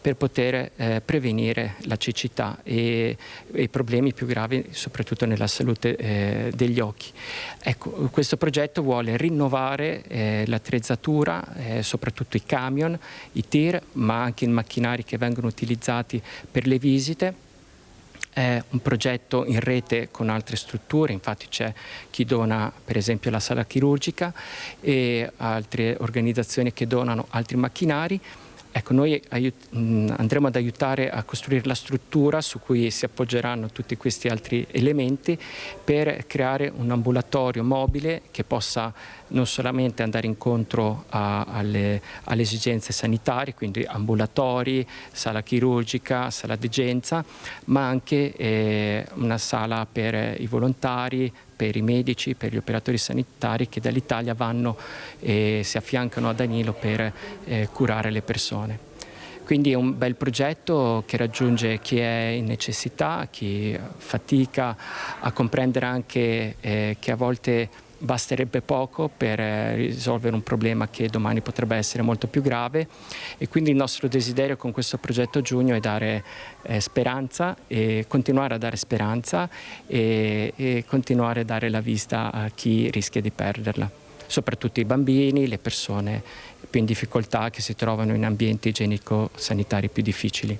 per poter prevenire la cecità e i problemi più gravi soprattutto nella salute degli occhi. Ecco, questo progetto vuole rinnovare l'attrezzatura, soprattutto i camion, i tir, ma anche i macchinari che vengono utilizzati per le visite. È un progetto in rete con altre strutture, infatti c'è chi dona per esempio la sala chirurgica e altre organizzazioni che donano altri macchinari. Ecco, noi andremo ad aiutare a costruire la struttura su cui si appoggeranno tutti questi altri elementi per creare un ambulatorio mobile che possa non solamente andare incontro alle esigenze sanitarie, quindi ambulatori, sala chirurgica, sala degenza, ma anche una sala per i volontari, per i medici, per gli operatori sanitari che dall'Italia vanno e si affiancano a Danilo per curare le persone. Quindi è un bel progetto che raggiunge chi è in necessità, chi fatica a comprendere anche che a volte basterebbe poco per risolvere un problema che domani potrebbe essere molto più grave, e quindi il nostro desiderio con questo progetto Giugno è dare speranza e continuare a dare speranza e continuare a dare la vista a chi rischia di perderla, soprattutto i bambini, le persone più in difficoltà che si trovano in ambienti igienico-sanitari più difficili.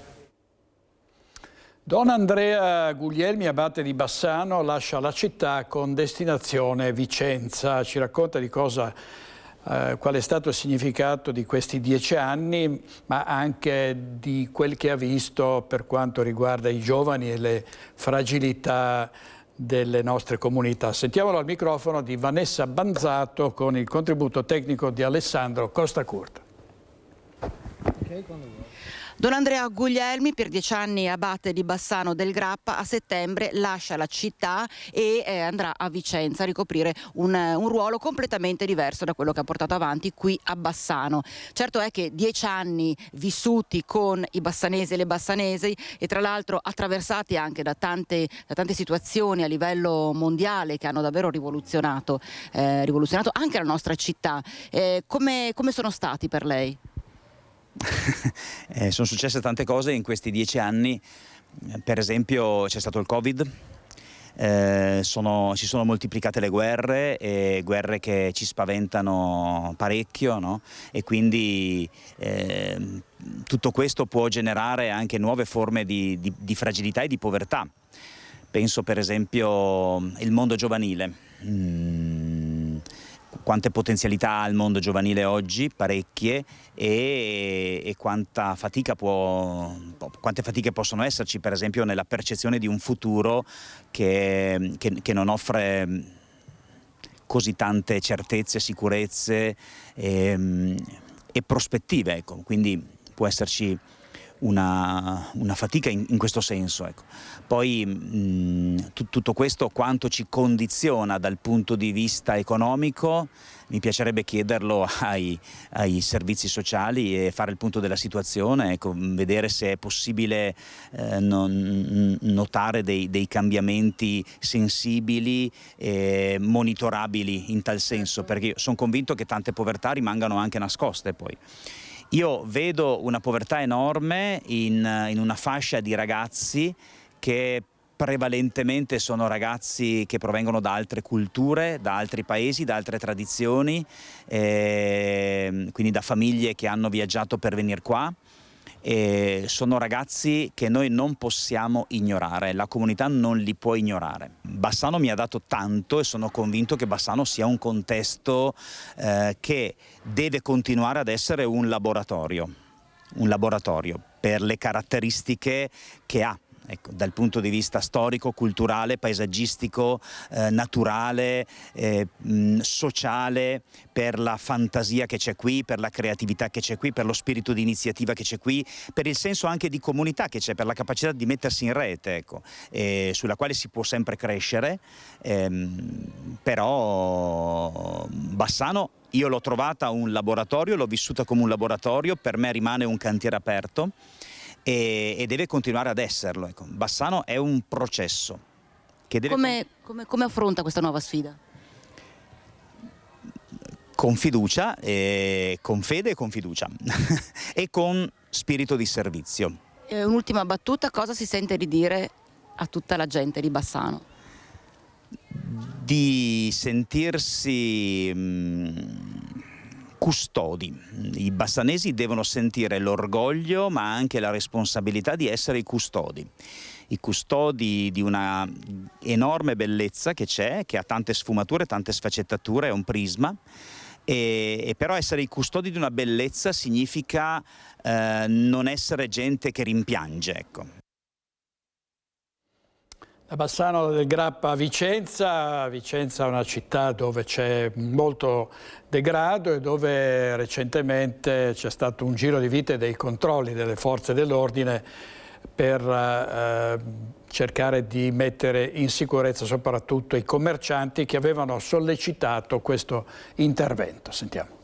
Don Andrea Guglielmi, abate di Bassano, lascia la città con destinazione Vicenza. Ci racconta di qual è stato il significato di questi 10 anni, ma anche di quel che ha visto per quanto riguarda i giovani e le fragilità delle nostre comunità. Sentiamolo al microfono di Vanessa Banzato con il contributo tecnico di Alessandro Costacurta. Don Andrea Guglielmi, per 10 anni abate di Bassano del Grappa, a settembre lascia la città e andrà a Vicenza a ricoprire un ruolo completamente diverso da quello che ha portato avanti qui a Bassano. Certo è che 10 anni vissuti con i bassanesi e le bassanesi, e tra l'altro attraversati anche da tante situazioni a livello mondiale che hanno davvero rivoluzionato anche la nostra città. Come sono stati per lei? Sono successe tante cose in questi 10 anni, per esempio c'è stato il Covid, si sono moltiplicate le guerre che ci spaventano parecchio, no? E quindi tutto questo può generare anche nuove forme di fragilità e di povertà. Penso per esempio al mondo giovanile. Quante potenzialità ha il mondo giovanile oggi, parecchie, e quante fatiche possono esserci, per esempio nella percezione di un futuro che non offre così tante certezze, sicurezze e prospettive, ecco. Quindi può esserci una fatica in questo senso, ecco. Poi tutto questo quanto ci condiziona dal punto di vista economico, mi piacerebbe chiederlo ai servizi sociali e fare il punto della situazione, ecco, vedere se è possibile notare dei cambiamenti sensibili e monitorabili in tal senso, perché sono convinto che tante povertà rimangano anche nascoste poi. Io vedo una povertà enorme in una fascia di ragazzi che prevalentemente sono ragazzi che provengono da altre culture, da altri paesi, da altre tradizioni, quindi da famiglie che hanno viaggiato per venire qua. Sono ragazzi che noi non possiamo ignorare, la comunità non li può ignorare. Bassano mi ha dato tanto e sono convinto che Bassano sia un contesto che deve continuare ad essere un laboratorio per le caratteristiche che ha. Ecco, dal punto di vista storico, culturale, paesaggistico, naturale, sociale, per la fantasia che c'è qui, per la creatività che c'è qui, per lo spirito di iniziativa che c'è qui, per il senso anche di comunità che c'è, per la capacità di mettersi in rete, ecco, sulla quale si può sempre crescere, però Bassano io l'ho trovata un laboratorio, l'ho vissuta come un laboratorio, per me rimane un cantiere aperto e deve continuare ad esserlo. Ecco. Bassano è un processo che deve... Come affronta questa nuova sfida? Con fiducia, con fede e con fiducia e con spirito di servizio. Un'ultima battuta, cosa si sente di dire a tutta la gente di Bassano? Di sentirsi custodi. I bassanesi devono sentire l'orgoglio ma anche la responsabilità di essere i custodi di una enorme bellezza che c'è, che ha tante sfumature, tante sfaccettature, è un prisma. E però essere i custodi di una bellezza significa non essere gente che rimpiange, ecco. Da Bassano del Grappa a Vicenza. Vicenza è una città dove c'è molto degrado e dove recentemente c'è stato un giro di vite dei controlli delle forze dell'ordine per cercare di mettere in sicurezza soprattutto i commercianti che avevano sollecitato questo intervento. Sentiamo.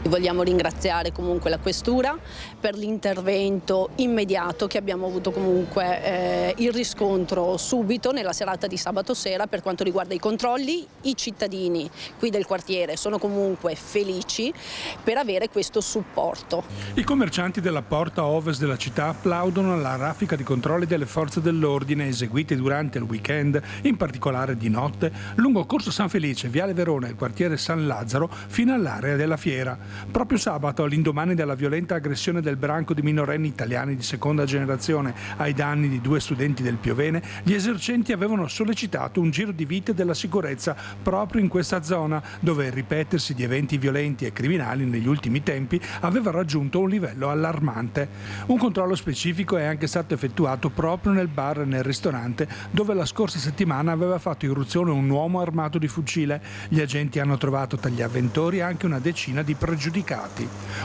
Vogliamo ringraziare comunque la Questura per l'intervento immediato che abbiamo avuto comunque il riscontro subito nella serata di sabato sera per quanto riguarda i controlli. I cittadini qui del quartiere sono comunque felici per avere questo supporto. I commercianti della porta ovest della città applaudono la raffica di controlli delle forze dell'ordine eseguiti durante il weekend, in particolare di notte, lungo Corso San Felice, Viale Verona e il quartiere San Lazzaro fino all'area della fiera. Proprio sabato, all'indomani della violenta aggressione del branco di minorenni italiani di seconda generazione ai danni di 2 studenti del Piovene, gli esercenti avevano sollecitato un giro di vite della sicurezza proprio in questa zona, dove il ripetersi di eventi violenti e criminali negli ultimi tempi aveva raggiunto un livello allarmante. Un controllo specifico è anche stato effettuato proprio nel bar e nel ristorante, dove la scorsa settimana aveva fatto irruzione un uomo armato di fucile. Gli agenti hanno trovato tra gli avventori anche una decina di pregiudicati.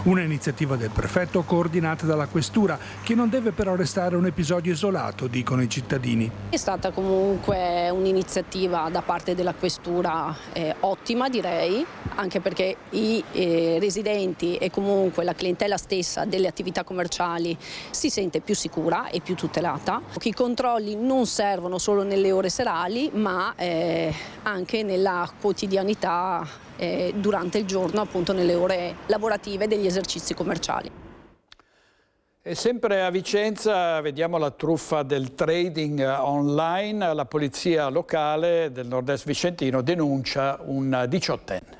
Una iniziativa del prefetto coordinata dalla Questura, che non deve però restare un episodio isolato, dicono i cittadini. È stata comunque un'iniziativa da parte della Questura ottima, direi, anche perché i residenti e comunque la clientela stessa delle attività commerciali si sente più sicura e più tutelata. I controlli non servono solo nelle ore serali, ma anche nella quotidianità durante il giorno, appunto nelle ore lavorative degli esercizi commerciali. E sempre a Vicenza vediamo la truffa del trading online. La polizia locale del nord-est vicentino denuncia un 18enne.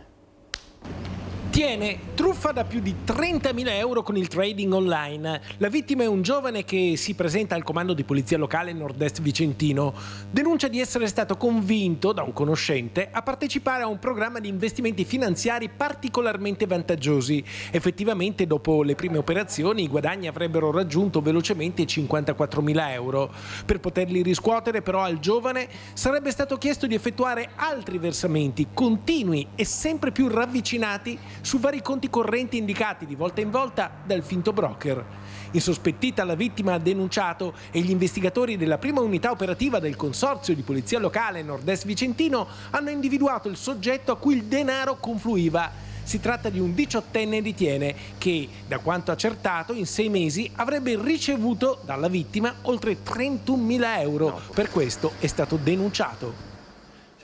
Tiene truffa da più di 30.000 euro con il trading online. La vittima è un giovane che si presenta al comando di polizia locale nord-est vicentino. Denuncia di essere stato convinto da un conoscente a partecipare a un programma di investimenti finanziari particolarmente vantaggiosi. Effettivamente, dopo le prime operazioni, i guadagni avrebbero raggiunto velocemente i 54.000 euro. Per poterli riscuotere, però, al giovane sarebbe stato chiesto di effettuare altri versamenti continui e sempre più ravvicinati su vari conti correnti indicati di volta in volta dal finto broker. Insospettita, la vittima ha denunciato e gli investigatori della prima unità operativa del consorzio di polizia locale nord-est vicentino hanno individuato il soggetto a cui il denaro confluiva. Si tratta di un 18enne di Tiene che, da quanto accertato, in 6 mesi avrebbe ricevuto dalla vittima oltre 31.000 euro. Per questo è stato denunciato.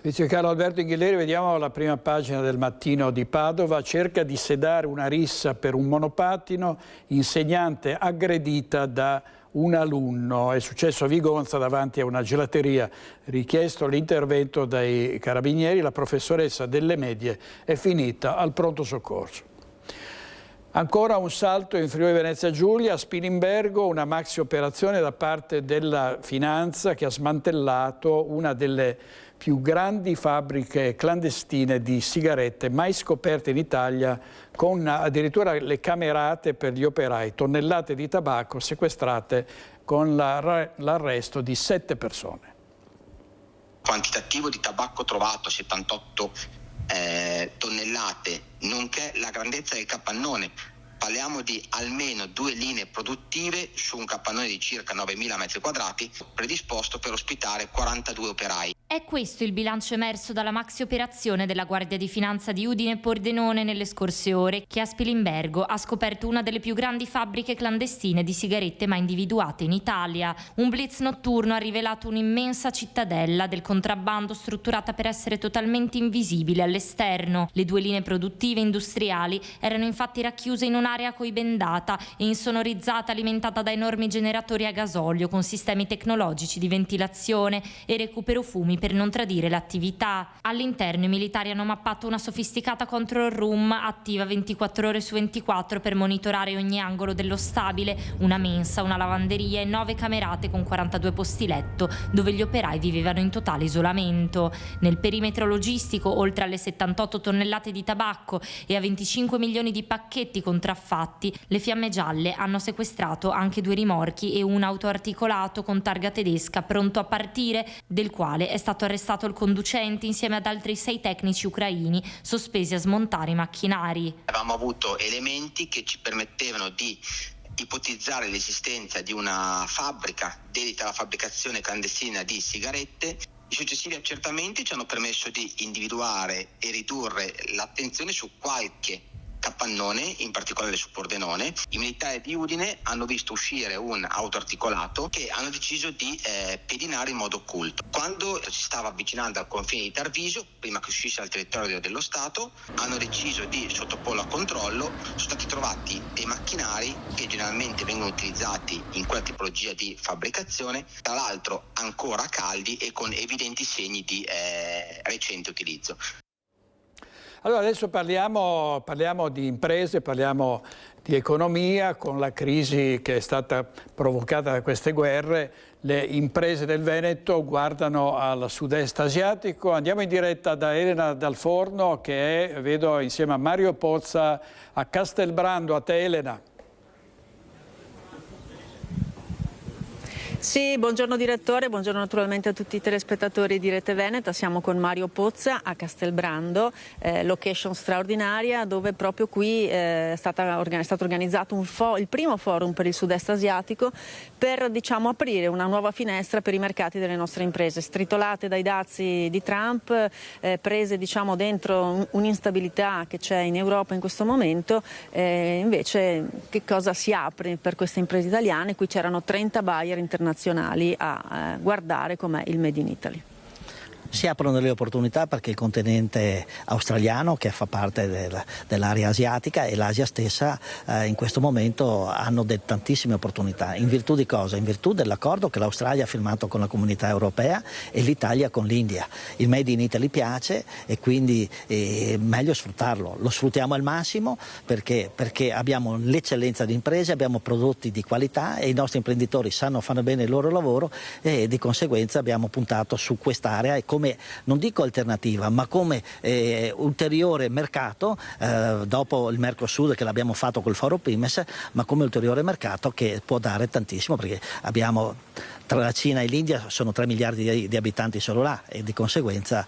Servizio Carlo Alberto Inghileri, vediamo la prima pagina del Mattino di Padova. Cerca di sedare una rissa per un monopattino, insegnante aggredita da un alunno. È successo a Vigonza davanti a una gelateria, richiesto l'intervento dai carabinieri, la professoressa delle medie è finita al pronto soccorso. Ancora un salto in Friuli Venezia Giulia, a Spilimbergo, una maxi operazione da parte della Finanza che ha smantellato una delle più grandi fabbriche clandestine di sigarette mai scoperte in Italia, con addirittura le camerate per gli operai, tonnellate di tabacco sequestrate con l'arresto di 7 persone. Quantitativo di tabacco trovato, 78 tonnellate, nonché la grandezza del capannone. Parliamo di almeno 2 linee produttive su un capannone di circa 9.000 metri quadrati, predisposto per ospitare 42 operai. È questo il bilancio emerso dalla maxi operazione della Guardia di Finanza di Udine e Pordenone nelle scorse ore, che a Spilimbergo ha scoperto una delle più grandi fabbriche clandestine di sigarette mai individuate in Italia. Un blitz notturno ha rivelato un'immensa cittadella del contrabbando strutturata per essere totalmente invisibile all'esterno. Le 2 linee produttive industriali erano infatti racchiuse in un'area un'area coibendata e insonorizzata alimentata da enormi generatori a gasolio con sistemi tecnologici di ventilazione e recupero fumi per non tradire l'attività. All'interno i militari hanno mappato una sofisticata control room attiva 24 ore su 24 per monitorare ogni angolo dello stabile, una mensa, una lavanderia e 9 camerate con 42 posti letto dove gli operai vivevano in totale isolamento. Nel perimetro logistico, oltre alle 78 tonnellate di tabacco e a 25 milioni di pacchetti contraffatti, le Fiamme Gialle hanno sequestrato anche 2 rimorchi e un autoarticolato con targa tedesca pronto a partire, del quale è stato arrestato il conducente insieme ad altri 6 tecnici ucraini sospesi a smontare i macchinari. Avevamo avuto elementi che ci permettevano di ipotizzare l'esistenza di una fabbrica dedita alla fabbricazione clandestina di sigarette. I successivi accertamenti ci hanno permesso di individuare e ridurre l'attenzione su qualche capannone, in particolare su Pordenone. I militari di Udine hanno visto uscire un autoarticolato che hanno deciso di pedinare in modo occulto. Quando si stava avvicinando al confine di Tarvisio, prima che uscisse dal territorio dello Stato, hanno deciso di sottoporlo a controllo. Sono stati trovati dei macchinari che generalmente vengono utilizzati in quella tipologia di fabbricazione, tra l'altro ancora caldi e con evidenti segni di recente utilizzo. Allora adesso parliamo di imprese, parliamo di economia. Con la crisi che è stata provocata da queste guerre, le imprese del Veneto guardano al sud-est asiatico. Andiamo in diretta da Elena Dal Forno che è, vedo insieme a Mario Pozza, a Castelbrando. A te Elena. Sì, buongiorno direttore, buongiorno naturalmente a tutti i telespettatori di Rete Veneta. Siamo con Mario Pozza a Castelbrando, location straordinaria, dove proprio qui è stato organizzato il primo forum per il sud-est asiatico per aprire una nuova finestra per i mercati delle nostre imprese, stritolate dai dazi di Trump, prese dentro un'instabilità che c'è in Europa in questo momento. Invece che cosa si apre per queste imprese italiane? Qui c'erano 30 buyer internazionali a guardare com'è il Made in Italy. Si aprono delle opportunità perché il continente australiano, che fa parte dell'area asiatica, e l'Asia stessa in questo momento hanno tantissime opportunità. In virtù di cosa? In virtù dell'accordo che l'Australia ha firmato con la Comunità Europea e l'Italia con l'India. Il Made in Italy piace e quindi è meglio sfruttarlo. Lo sfruttiamo al massimo perché abbiamo l'eccellenza di imprese, abbiamo prodotti di qualità e i nostri imprenditori sanno fare bene il loro lavoro e di conseguenza abbiamo puntato su quest'area e come, non dico alternativa, ma come ulteriore mercato, dopo il Mercosur che l'abbiamo fatto col Foro Primes, ma come ulteriore mercato che può dare tantissimo, perché abbiamo tra la Cina e l'India sono 3 miliardi di abitanti solo là e di conseguenza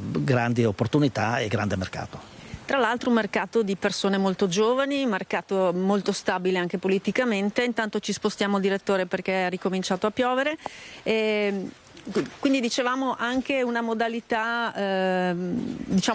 grandi opportunità e grande mercato. Tra l'altro un mercato di persone molto giovani, un mercato molto stabile anche politicamente. Intanto ci spostiamo, direttore, perché è ricominciato a piovere. Quindi dicevamo anche una modalità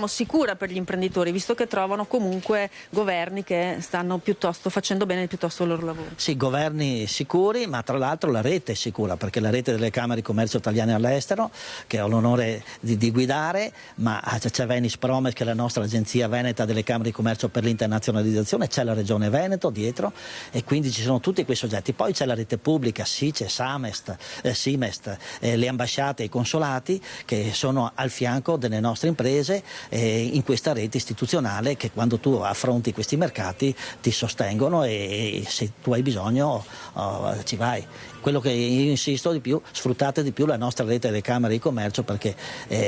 sicura per gli imprenditori, visto che trovano comunque governi che stanno facendo bene il loro lavoro. Sì, governi sicuri, ma tra l'altro la rete è sicura, perché la rete delle Camere di Commercio italiane all'estero, che ho l'onore di guidare, ma c'è Venice Promes, che è la nostra agenzia veneta delle Camere di Commercio per l'internazionalizzazione, c'è la Regione Veneto dietro e quindi ci sono tutti quei soggetti. Poi c'è la rete pubblica, SICE, Simest, le ambasciate e i consolati che sono al fianco delle nostre imprese in questa rete istituzionale che quando tu affronti questi mercati ti sostengono e se tu hai bisogno ci vai. Quello che io insisto di più, sfruttate di più la nostra rete delle Camere di Commercio perché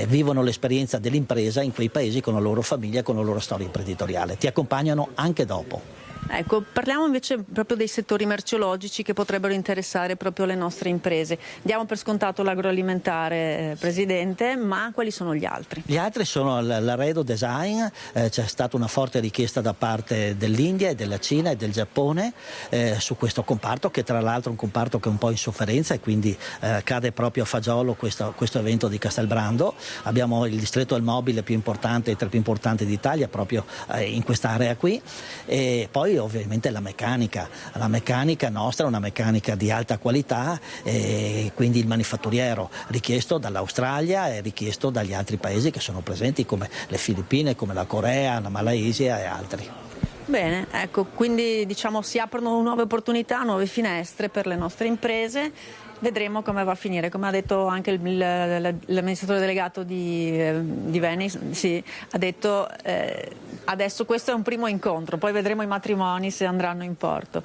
vivono l'esperienza dell'impresa in quei paesi con la loro famiglia, con la loro storia imprenditoriale. Ti accompagnano anche dopo. Ecco, parliamo invece proprio dei settori merceologici che potrebbero interessare proprio le nostre imprese. Diamo per scontato l'agroalimentare, Presidente, ma quali sono gli altri? Gli altri sono l'arredo design, c'è stata una forte richiesta da parte dell'India e della Cina e del Giappone su questo comparto, che tra l'altro è un comparto che è un po' in sofferenza e quindi cade proprio a fagiolo questo evento di Castelbrando. Abbiamo il distretto del mobile più importante, tra i più importanti d'Italia, proprio in quest'area qui, e poi ovviamente la meccanica nostra è una meccanica di alta qualità e quindi il manifatturiero richiesto dall'Australia e richiesto dagli altri paesi che sono presenti come le Filippine, come la Corea, la Malaysia e altri. Bene, ecco, quindi diciamo si aprono nuove opportunità, nuove finestre per le nostre imprese. Vedremo come va a finire. Come ha detto anche l'amministratore delegato di Venice, sì, ha detto adesso questo è un primo incontro, poi vedremo i matrimoni se andranno in porto.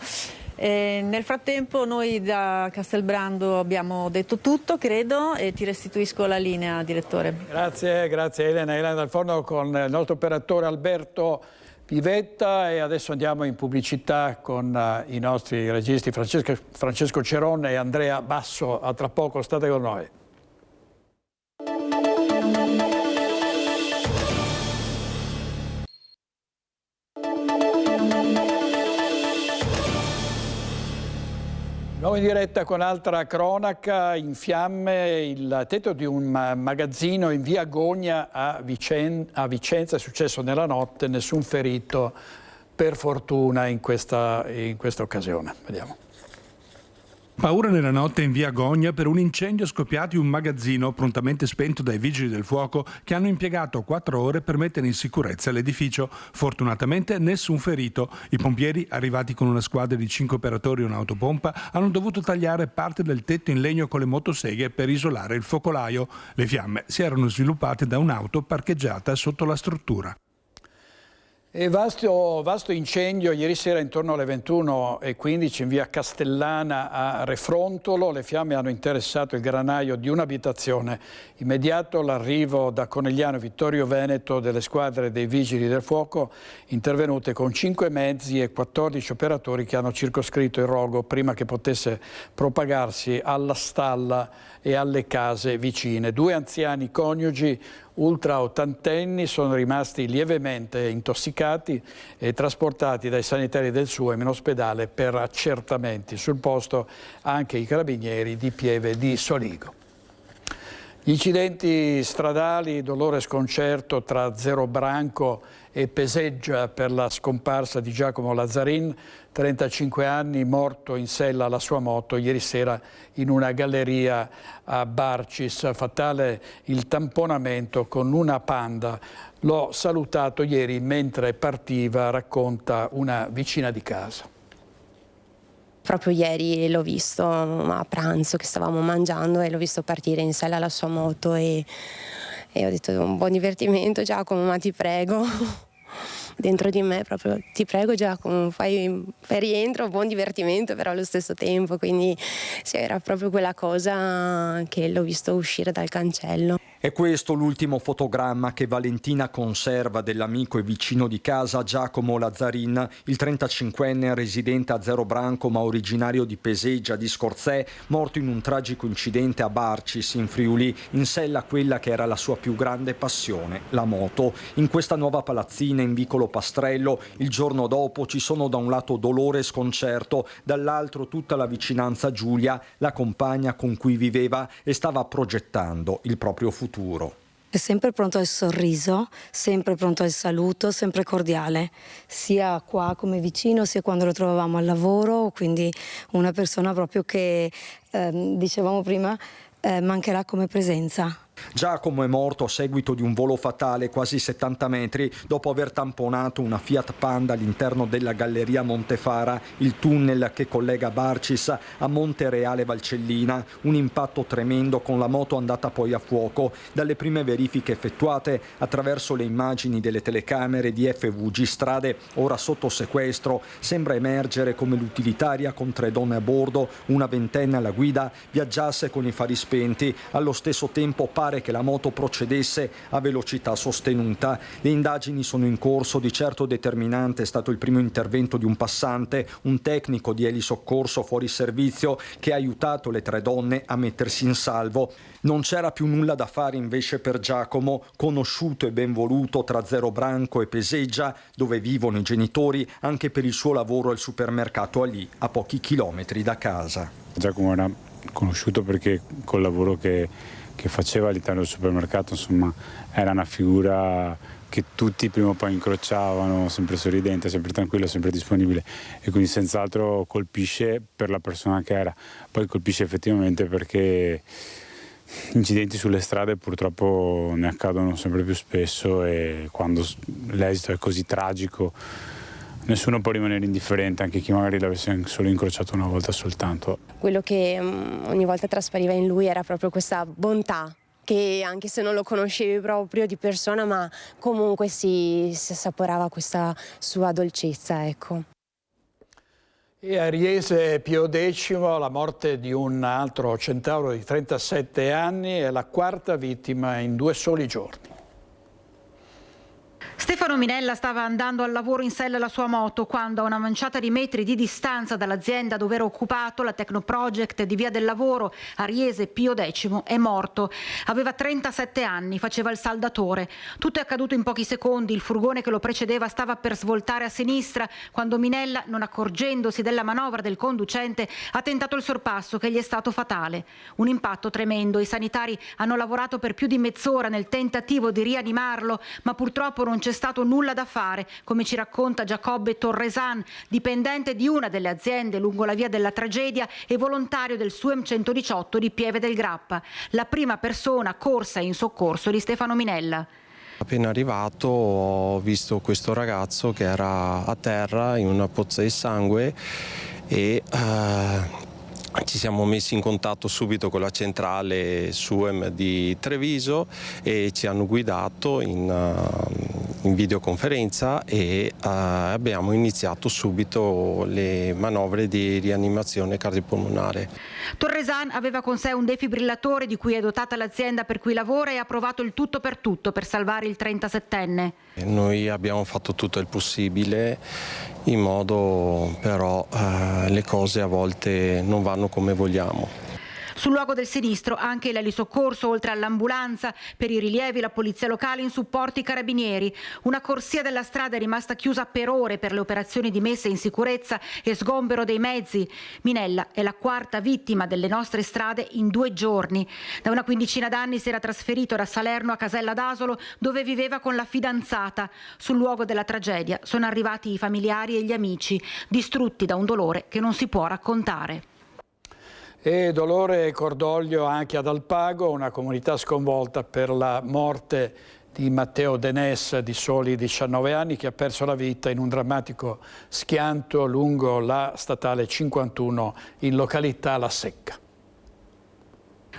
Nel frattempo noi da Castelbrando abbiamo detto tutto, credo, e ti restituisco la linea, direttore. Grazie Elena. Elena Dal Forno con il nostro operatore Alberto Pivetta, e adesso andiamo in pubblicità con i nostri registi Francesco Ceron e Andrea Basso. A tra poco, state con noi. Nuovo in diretta con altra cronaca. In fiamme il tetto di un magazzino in via Gogna a Vicenza. È successo nella notte, nessun ferito per fortuna in questa occasione. Vediamo. Paura nella notte in via Gogna per un incendio scoppiato in un magazzino prontamente spento dai vigili del fuoco, che hanno impiegato 4 ore per mettere in sicurezza l'edificio. Fortunatamente nessun ferito. I pompieri, arrivati con una squadra di 5 operatori e un'autopompa, hanno dovuto tagliare parte del tetto in legno con le motoseghe per isolare il focolaio. Le fiamme si erano sviluppate da un'auto parcheggiata sotto la struttura. E vasto incendio ieri sera intorno alle 21:15 in via Castellana a Refrontolo. Le fiamme hanno interessato il granaio di un'abitazione. Immediato l'arrivo da Conegliano Vittorio Veneto delle squadre dei vigili del fuoco, intervenute con 5 mezzi e 14 operatori che hanno circoscritto il rogo prima che potesse propagarsi alla stalla e alle case vicine. 2 anziani coniugi ultra ottantenni sono rimasti lievemente intossicati e trasportati dai sanitari del SUEM in ospedale per accertamenti. Sul posto anche i carabinieri di Pieve di Soligo. Gli incidenti stradali, dolore e sconcerto tra Zerobranco e Peseggia per la scomparsa di Giacomo Lazzarin, 35 anni, morto in sella alla sua moto ieri sera in una galleria a Barcis. Fatale il tamponamento con una Panda. L'ho salutato ieri mentre partiva, racconta una vicina di casa. Proprio ieri l'ho visto a pranzo che stavamo mangiando e l'ho visto partire in sella alla sua moto e ho detto un buon divertimento Giacomo, ma ti prego. Dentro di me proprio ti prego Giacomo, fai rientro, buon divertimento però allo stesso tempo, quindi sì, era proprio quella cosa che l'ho visto uscire dal cancello. È questo l'ultimo fotogramma che Valentina conserva dell'amico e vicino di casa Giacomo Lazzarin, il 35enne residente a Zerobranco ma originario di Peseggia di Scorzè, morto in un tragico incidente a Barcis in Friuli, in sella a quella che era la sua più grande passione, la moto. In questa nuova palazzina in vicolo Pastrello, il giorno dopo ci sono da un lato dolore e sconcerto, dall'altro tutta la vicinanza a Giulia, la compagna con cui viveva e stava progettando il proprio futuro. È sempre pronto al sorriso, sempre pronto al saluto, sempre cordiale, sia qua come vicino, sia quando lo trovavamo al lavoro, quindi una persona proprio che, dicevamo prima, mancherà come presenza. Giacomo è morto a seguito di un volo fatale quasi 70 metri dopo aver tamponato una Fiat Panda all'interno della galleria Montefara, il tunnel che collega Barcis a Montereale Valcellina. Un impatto tremendo con la moto andata poi a fuoco. Dalle prime verifiche effettuate attraverso le immagini delle telecamere di FVG Strade, ora sotto sequestro, sembra emergere come l'utilitaria con 3 donne a bordo, una ventenne alla guida, viaggiasse con i fari spenti. Allo stesso tempo pare che la moto procedesse a velocità sostenuta. Le indagini sono in corso. Di certo determinante è stato il primo intervento di un passante, un tecnico di elisoccorso fuori servizio che ha aiutato le 3 donne a mettersi in salvo. Non c'era più nulla da fare invece per Giacomo, conosciuto e ben voluto tra Zerobranco e Peseggia, dove vivono i genitori, anche per il suo lavoro al supermercato lì, a pochi chilometri da casa. Giacomo era conosciuto perché col lavoro che faceva all'interno del supermercato, insomma, era una figura che tutti prima o poi incrociavano, sempre sorridente, sempre tranquillo, sempre disponibile, e quindi senz'altro colpisce per la persona che era. Poi colpisce effettivamente perché incidenti sulle strade purtroppo ne accadono sempre più spesso, e quando l'esito è così tragico nessuno può rimanere indifferente, anche chi magari l'avesse solo incrociato una volta soltanto. Quello che ogni volta traspariva in lui era proprio questa bontà, che anche se non lo conoscevi proprio di persona, ma comunque si assaporava questa sua dolcezza, ecco. E a Riese Pio X, la morte di un altro centauro di 37 anni è la quarta vittima in 2 soli giorni. Stefano Minella stava andando al lavoro in sella alla sua moto quando, a una manciata di metri di distanza dall'azienda dove era occupato, la Tecnoproject di Via del Lavoro a Riese Pio X, è morto. Aveva 37 anni, faceva il saldatore. Tutto è accaduto in pochi secondi. Il furgone che lo precedeva stava per svoltare a sinistra quando Minella, non accorgendosi della manovra del conducente, ha tentato il sorpasso che gli è stato fatale. Un impatto tremendo. I sanitari hanno lavorato per più di mezz'ora nel tentativo di rianimarlo, ma purtroppo non c'è stato nulla da fare, come ci racconta Giacobbe Torresan, dipendente di una delle aziende lungo la via della tragedia e volontario del SUEM 118 di Pieve del Grappa, la prima persona corsa in soccorso di Stefano Minella. Appena arrivato ho visto questo ragazzo che era a terra in una pozza di sangue e ci siamo messi in contatto subito con la centrale SUEM di Treviso e ci hanno guidato in videoconferenza e abbiamo iniziato subito le manovre di rianimazione cardiopolmonare. Torresan aveva con sé un defibrillatore di cui è dotata l'azienda per cui lavora e ha provato il tutto per salvare il 37enne. Noi abbiamo fatto tutto il possibile, in modo però le cose a volte non vanno come vogliamo. Sul luogo del sinistro anche l'elisoccorso, oltre all'ambulanza, per i rilievi la polizia locale in supporto i carabinieri. Una corsia della strada è rimasta chiusa per ore per le operazioni di messa in sicurezza e sgombero dei mezzi. Minella è la quarta vittima delle nostre strade in 2 giorni. Da una quindicina d'anni si era trasferito da Salerno a Casella d'Asolo, dove viveva con la fidanzata. Sul luogo della tragedia sono arrivati i familiari e gli amici, distrutti da un dolore che non si può raccontare. E dolore e cordoglio anche ad Alpago, una comunità sconvolta per la morte di Matteo Denès, di soli 19 anni, che ha perso la vita in un drammatico schianto lungo la statale 51 in località La Secca.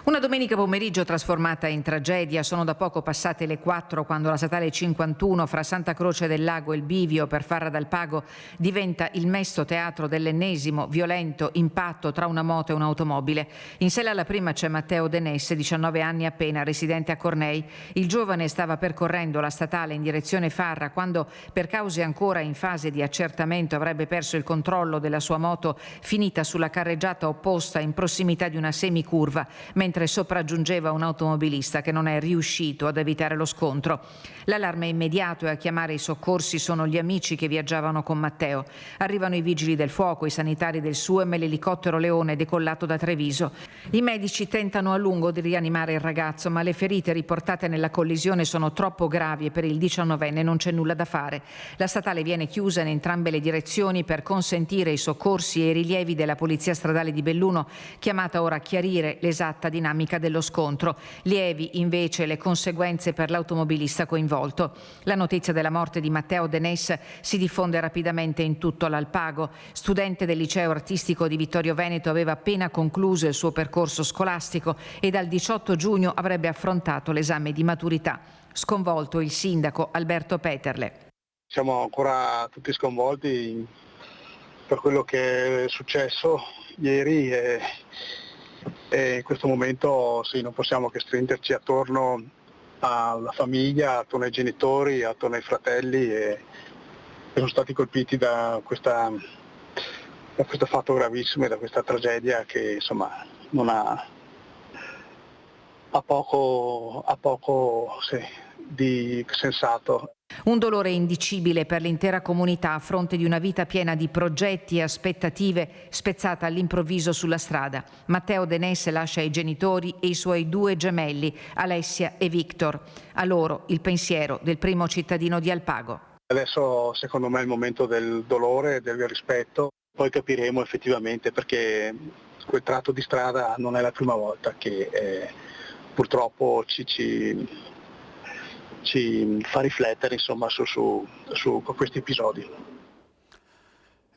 Una domenica pomeriggio trasformata in tragedia. Sono da poco passate le 4 quando la statale 51 fra Santa Croce del Lago e il Bivio per Farra d'Alpago diventa il mesto teatro dell'ennesimo violento impatto tra una moto e un'automobile. In sella alla prima c'è Matteo Denès, 19 anni appena, residente a Cornei. Il giovane stava percorrendo la statale in direzione Farra quando, per cause ancora in fase di accertamento, avrebbe perso il controllo della sua moto finita sulla carreggiata opposta in prossimità di una semicurva, mentre sopraggiungeva un automobilista che non è riuscito ad evitare lo scontro. L'allarme è immediato e a chiamare i soccorsi sono gli amici che viaggiavano con Matteo. Arrivano i vigili del fuoco, i sanitari del SUEM e l'elicottero Leone decollato da Treviso. I medici tentano a lungo di rianimare il ragazzo, ma le ferite riportate nella collisione sono troppo gravi e per il 19enne non c'è nulla da fare. La statale viene chiusa in entrambe le direzioni per consentire i soccorsi e i rilievi della Polizia Stradale di Belluno, chiamata ora a chiarire l'esatta dinamica dello scontro. Lievi invece le conseguenze per l'automobilista coinvolto. La notizia della morte di Matteo Denès si diffonde rapidamente in tutto l'Alpago. Studente del liceo artistico di Vittorio Veneto, aveva appena concluso il suo percorso scolastico e dal 18 giugno avrebbe affrontato l'esame di maturità. Sconvolto il sindaco Alberto Peterle. Siamo ancora tutti sconvolti per quello che è successo ieri e in questo momento sì, non possiamo che stringerci attorno alla famiglia, attorno ai genitori, attorno ai fratelli che sono stati colpiti da questo fatto gravissimo e da questa tragedia che insomma non ha poco sì, di sensato. Un dolore indicibile per l'intera comunità a fronte di una vita piena di progetti e aspettative spezzata all'improvviso sulla strada. Matteo Denès lascia i genitori e i suoi 2 gemelli, Alessia e Victor. A loro il pensiero del primo cittadino di Alpago. Adesso secondo me è il momento del dolore e del rispetto, poi capiremo effettivamente perché quel tratto di strada non è la prima volta che purtroppo ci fa riflettere insomma su questi episodi.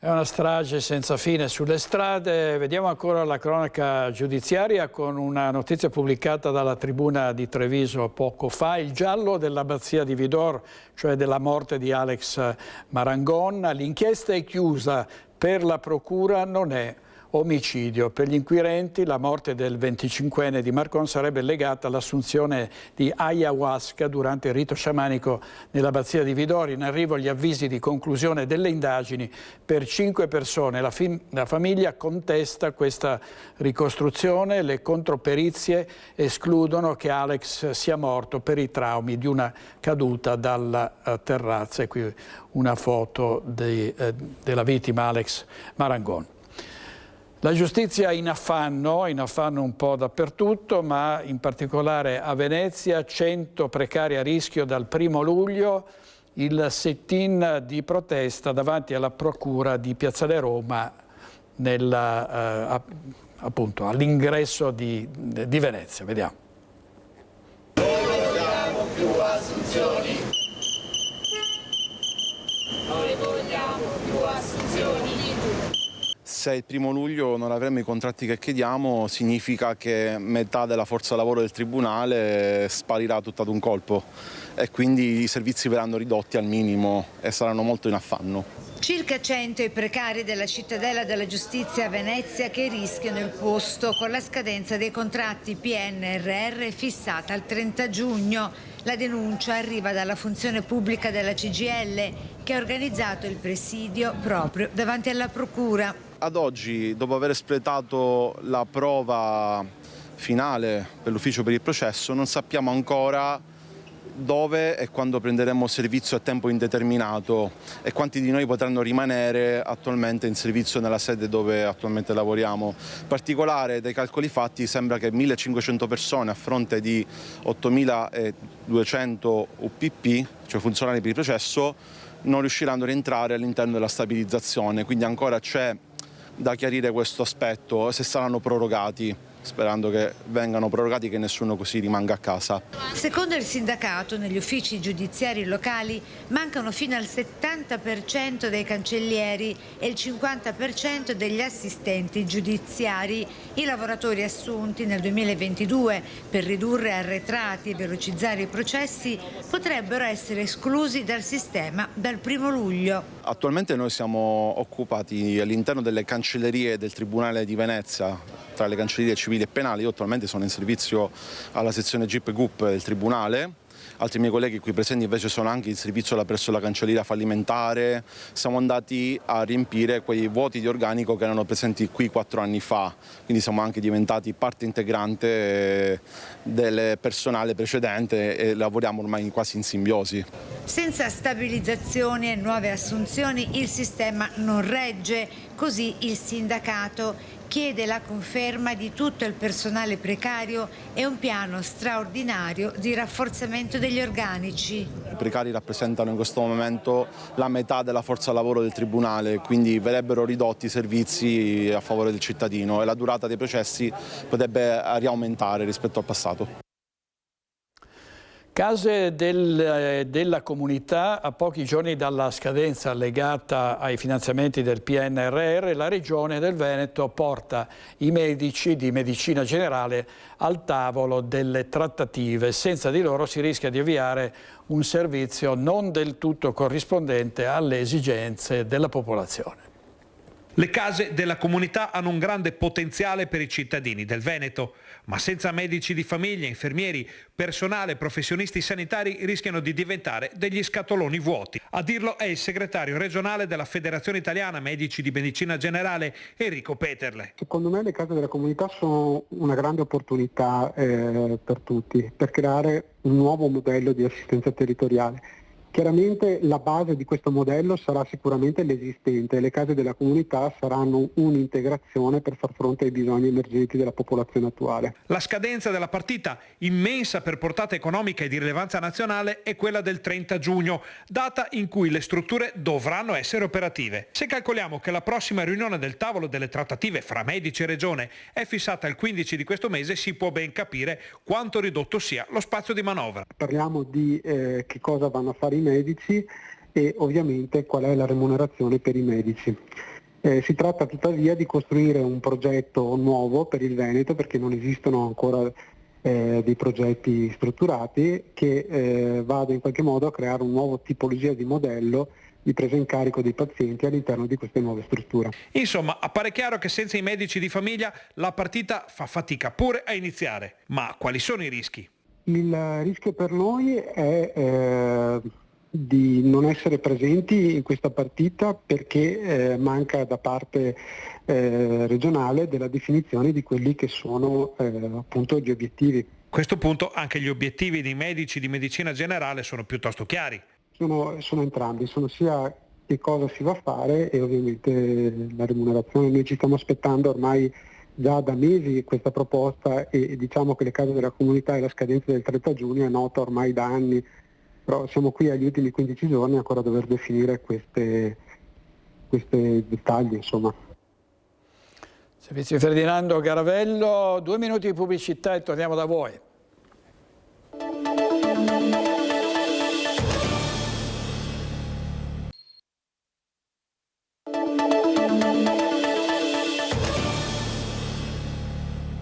È una strage senza fine sulle strade. Vediamo ancora la cronaca giudiziaria con una notizia pubblicata dalla Tribuna di Treviso poco fa. Il giallo dell'abbazia di Vidor, cioè della morte di Alex Marangon. L'inchiesta è chiusa, per la procura non è omicidio. Per gli inquirenti la morte del 25enne di Marcon sarebbe legata all'assunzione di ayahuasca durante il rito sciamanico nell'abbazia di Vidor. In arrivo gli avvisi di conclusione delle indagini per 5 persone. La famiglia contesta questa ricostruzione. Le controperizie escludono che Alex sia morto per i traumi di una caduta dalla terrazza. E qui una foto della vittima Alex Marangon. La giustizia in affanno un po' dappertutto, ma in particolare a Venezia, 100 precari a rischio dal 1° luglio, il sit-in di protesta davanti alla procura di Piazzale Roma appunto all'ingresso di Venezia. Vediamo. Non vogliamo più assunzioni. Noi vogliamo più assunzioni. Se il 1° luglio non avremo i contratti che chiediamo, significa che metà della forza lavoro del Tribunale sparirà tutta ad un colpo e quindi i servizi verranno ridotti al minimo e saranno molto in affanno. Circa 100 i precari della cittadella della giustizia a Venezia che rischiano il posto con la scadenza dei contratti PNRR fissata al 30 giugno. La denuncia arriva dalla funzione pubblica della CGIL che ha organizzato il presidio proprio davanti alla procura. Ad oggi, dopo aver espletato la prova finale per l'ufficio per il processo, non sappiamo ancora dove e quando prenderemo servizio a tempo indeterminato e quanti di noi potranno rimanere attualmente in servizio nella sede dove attualmente lavoriamo. In particolare, dai calcoli fatti, sembra che 1.500 persone a fronte di 8.200 UPP, cioè funzionari per il processo, non riusciranno a rientrare all'interno della stabilizzazione, quindi ancora c'è da chiarire questo aspetto, se saranno prorogati, sperando che vengano prorogati, che nessuno così rimanga a casa. Secondo il sindacato, negli uffici giudiziari locali mancano fino al 70% dei cancellieri e il 50% degli assistenti giudiziari. I lavoratori assunti nel 2022 per ridurre arretrati e velocizzare i processi potrebbero essere esclusi dal sistema dal 1° luglio. Attualmente noi siamo occupati all'interno delle cancellerie del Tribunale di Venezia, tra le cancellerie civili e penali. Io attualmente sono in servizio alla sezione GIP GUP del Tribunale. Altri miei colleghi qui presenti invece sono anche in servizio presso la cancelleria fallimentare. Siamo andati a riempire quei vuoti di organico che erano presenti qui 4 anni fa, quindi siamo anche diventati parte integrante del personale precedente e lavoriamo ormai quasi in simbiosi. Senza stabilizzazioni e nuove assunzioni il sistema non regge, così il sindacato chiede la conferma di tutto il personale precario e un piano straordinario di rafforzamento degli organici. I precari rappresentano in questo momento la metà della forza lavoro del Tribunale, quindi verrebbero ridotti i servizi a favore del cittadino e la durata dei processi potrebbe riaumentare rispetto al passato. Case della comunità, a pochi giorni dalla scadenza legata ai finanziamenti del PNRR, la Regione del Veneto porta i medici di medicina generale al tavolo delle trattative. Senza di loro si rischia di avviare un servizio non del tutto corrispondente alle esigenze della popolazione. Le case della comunità hanno un grande potenziale per i cittadini del Veneto, ma senza medici di famiglia, infermieri, personale, professionisti sanitari rischiano di diventare degli scatoloni vuoti. A dirlo è il segretario regionale della Federazione Italiana Medici di Medicina Generale, Enrico Peterle. Secondo me le case della comunità sono una grande opportunità per tutti, per creare un nuovo modello di assistenza territoriale. Chiaramente la base di questo modello sarà sicuramente l'esistente. Le case della comunità saranno un'integrazione per far fronte ai bisogni emergenti della popolazione attuale. La scadenza della partita, immensa per portata economica e di rilevanza nazionale, è quella del 30 giugno, data in cui le strutture dovranno essere operative. Se calcoliamo che la prossima riunione del tavolo delle trattative fra medici e regione è fissata il 15 di questo mese, si può ben capire quanto ridotto sia lo spazio di manovra. Parliamo di che cosa vanno a fare i medici e ovviamente qual è la remunerazione per i medici. Si tratta tuttavia di costruire un progetto nuovo per il Veneto, perché non esistono ancora dei progetti strutturati, che vada in qualche modo a creare un nuovo tipologia di modello di presa in carico dei pazienti all'interno di queste nuove strutture. Insomma, appare chiaro che senza i medici di famiglia la partita fa fatica pure a iniziare. Ma quali sono i rischi? Il rischio per noi è di non essere presenti in questa partita, perché manca da parte regionale della definizione di quelli che sono appunto gli obiettivi. A questo punto anche gli obiettivi dei medici di medicina generale sono piuttosto chiari. Sono entrambi, sono sia che cosa si va a fare e ovviamente la remunerazione. Noi ci stiamo aspettando ormai già da mesi questa proposta e diciamo che le case della comunità e la scadenza del 30 giugno è nota ormai da anni, però siamo qui agli ultimi 15 giorni ancora a dover definire questi dettagli, insomma. Servizio Ferdinando Garavello, 2 minuti di pubblicità e torniamo da voi.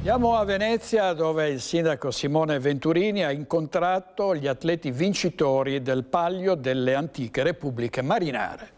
Andiamo a Venezia, dove il sindaco Simone Venturini ha incontrato gli atleti vincitori del Palio delle Antiche Repubbliche Marinare.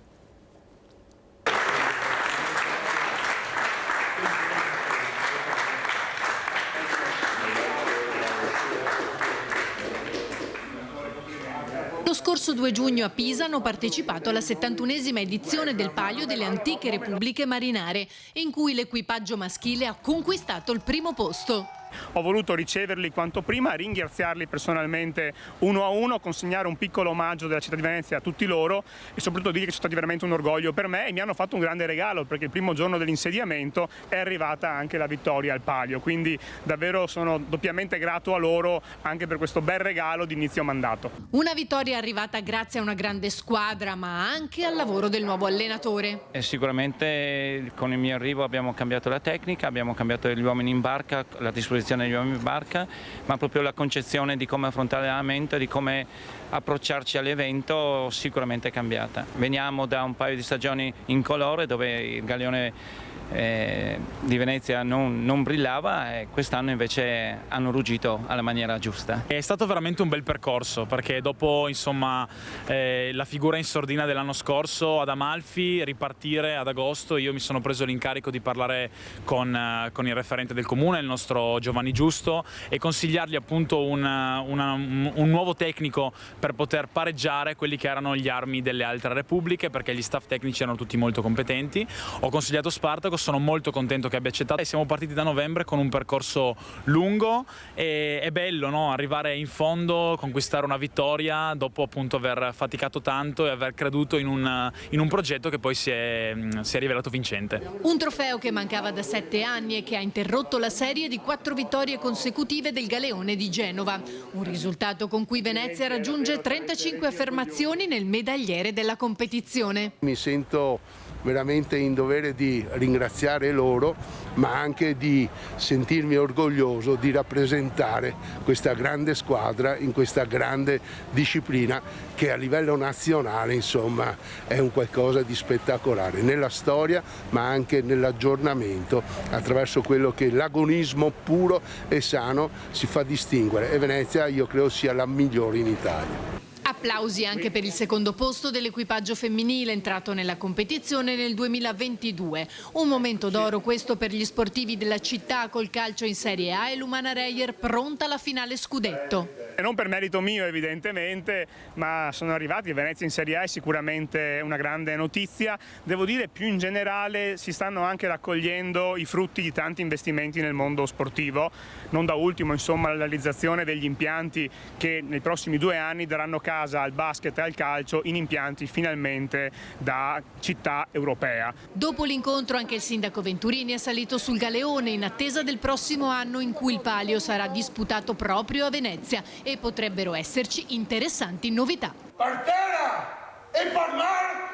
Lo scorso 2 giugno a Pisa hanno partecipato alla 71esima edizione del Palio delle Antiche Repubbliche Marinare, in cui l'equipaggio maschile ha conquistato il primo posto. Ho voluto riceverli quanto prima, ringraziarli personalmente uno a uno, consegnare un piccolo omaggio della città di Venezia a tutti loro e soprattutto dire che sono stati veramente un orgoglio per me, e mi hanno fatto un grande regalo, perché il primo giorno dell'insediamento è arrivata anche la vittoria al Palio, quindi davvero sono doppiamente grato a loro anche per questo bel regalo di inizio mandato. Una vittoria arrivata grazie a una grande squadra, ma anche al lavoro del nuovo allenatore. Sicuramente con il mio arrivo abbiamo cambiato la tecnica, abbiamo cambiato gli uomini in barca, la disposizione degli uomini in barca, ma proprio la concezione di come affrontare l'allenamento e di come approcciarci all'evento sicuramente è cambiata. Veniamo da un paio di stagioni incolore dove il galeone di Venezia non brillava, e quest'anno invece hanno ruggito alla maniera giusta. È stato veramente un bel percorso, perché dopo insomma la figura in sordina dell'anno scorso ad Amalfi, ripartire ad agosto, io mi sono preso l'incarico di parlare con il referente del comune, il nostro Giovanni Giusto, e consigliargli appunto un nuovo tecnico per poter pareggiare quelli che erano gli armi delle altre repubbliche, perché gli staff tecnici erano tutti molto competenti. Ho consigliato Spartaco, sono molto contento che abbia accettato, e siamo partiti da novembre con un percorso lungo, e è bello, no? Arrivare in fondo, conquistare una vittoria dopo appunto aver faticato tanto e aver creduto in un progetto che poi si è rivelato vincente. Un trofeo che mancava da 7 anni e che ha interrotto la serie di 4 vittorie consecutive del Galeone di Genova, un risultato con cui Venezia raggiunge 35 affermazioni nel medagliere della competizione. Mi sento veramente in dovere di ringraziare loro, ma anche di sentirmi orgoglioso di rappresentare questa grande squadra in questa grande disciplina che a livello nazionale insomma è un qualcosa di spettacolare nella storia, ma anche nell'aggiornamento attraverso quello che l'agonismo puro e sano si fa distinguere, e Venezia io credo sia la migliore in Italia. Applausi anche per il secondo posto dell'equipaggio femminile entrato nella competizione nel 2022. Un momento d'oro questo per gli sportivi della città col calcio in Serie A e l'Umana Reyer pronta alla finale scudetto. E non per merito mio evidentemente, ma sono arrivati. Venezia in Serie A è sicuramente una grande notizia. Devo dire, più in generale si stanno anche raccogliendo i frutti di tanti investimenti nel mondo sportivo, non da ultimo insomma la realizzazione degli impianti che nei prossimi 2 anni daranno casa al basket e al calcio in impianti finalmente da città europea. Dopo l'incontro anche il sindaco Venturini è salito sul Galeone in attesa del prossimo anno in cui il Palio sarà disputato proprio a Venezia e potrebbero esserci interessanti novità. Partera e Parmar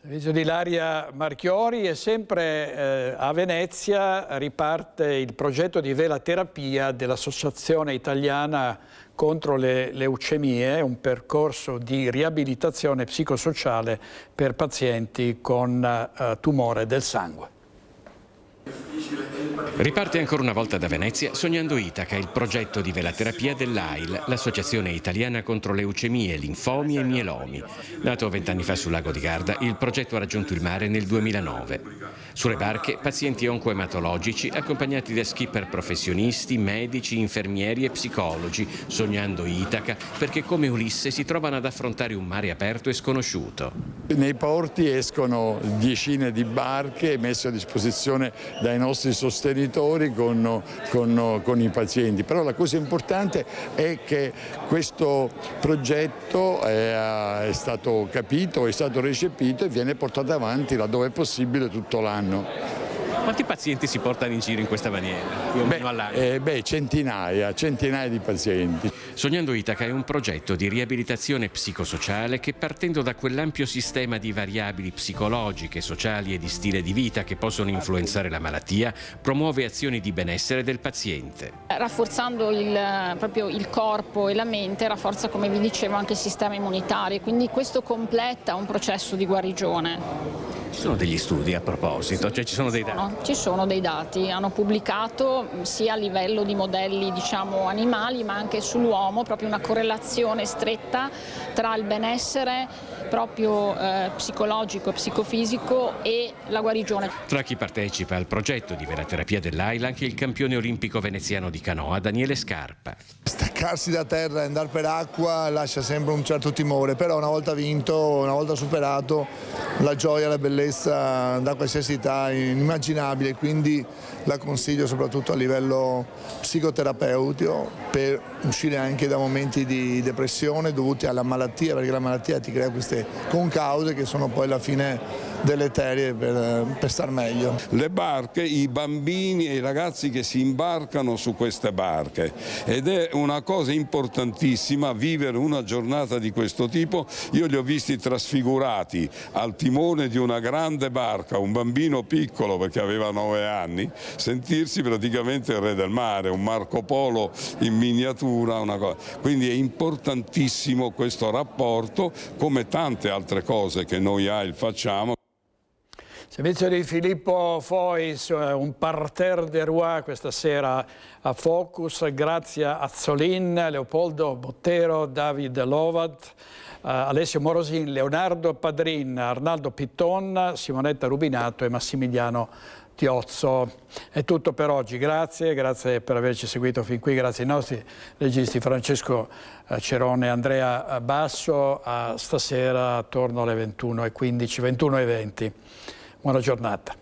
Servizio di Ilaria Marchiori, e sempre a Venezia riparte il progetto di velaterapia dell'Associazione Italiana contro le leucemie, un percorso di riabilitazione psicosociale per pazienti con tumore del sangue. Riparte ancora una volta da Venezia Sognando Itaca, il progetto di velaterapia dell'AIL, l'Associazione Italiana contro leucemie, linfomi e mielomi. Nato 20 anni fa sul lago di Garda, il progetto ha raggiunto il mare nel 2009. Sulle barche pazienti oncoematologici accompagnati da skipper professionisti, medici, infermieri e psicologi, sognando Itaca perché come Ulisse si trovano ad affrontare un mare aperto e sconosciuto. Nei porti escono decine di barche messe a disposizione dai nostri sostenitori con i pazienti, però la cosa importante è che questo progetto è stato capito, è stato recepito e viene portato avanti laddove è possibile tutto l'anno. Quanti pazienti si portano in giro in questa maniera, più o meno all'anno? Centinaia di pazienti. Sognando Itaca è un progetto di riabilitazione psicosociale che, partendo da quell'ampio sistema di variabili psicologiche, sociali e di stile di vita che possono influenzare la malattia, promuove azioni di benessere del paziente. Rafforzando proprio il corpo e la mente, rafforza, come vi dicevo, anche il sistema immunitario, quindi questo completa un processo di guarigione. Ci sono degli studi a proposito, cioè ci sono dei dati? Ci sono dei dati, hanno pubblicato sia a livello di modelli animali ma anche sull'uomo proprio una correlazione stretta tra il benessere proprio psicologico, psicofisico e la guarigione. Tra chi partecipa al progetto di velaterapia dell'AIL anche il campione olimpico veneziano di canoa Daniele Scarpa. Staccarsi da terra e andare per acqua lascia sempre un certo timore, però una volta vinto, una volta superato, la gioia, la bellezza da qualsiasi età è inimmaginabile, quindi la consiglio soprattutto a livello psicoterapeutico per uscire anche da momenti di depressione dovuti alla malattia, perché la malattia ti crea queste concause che sono poi alla fine deleterie per star meglio. Le barche, i bambini e i ragazzi che si imbarcano su queste barche, ed è una cosa importantissima vivere una giornata di questo tipo. Io li ho visti trasfigurati al timone di una grande barca, un bambino piccolo perché aveva 9 anni, sentirsi praticamente il re del mare, un Marco Polo in miniatura, una cosa. Quindi è importantissimo questo rapporto, come tante altre cose che noi AIL facciamo. Servizio di Filippo Fois, un parterre des rois questa sera a Focus, Grazia Azzolin, Leopoldo Bottero, David Lovat, Alessio Morosin, Leonardo Padrin, Arnaldo Pitton, Simonetta Rubinato e Massimiliano Tiozzo. È tutto per oggi, grazie per averci seguito fin qui, grazie ai nostri registi Francesco Cerone e Andrea Basso, stasera attorno alle 21:15, 21:20. Buona giornata.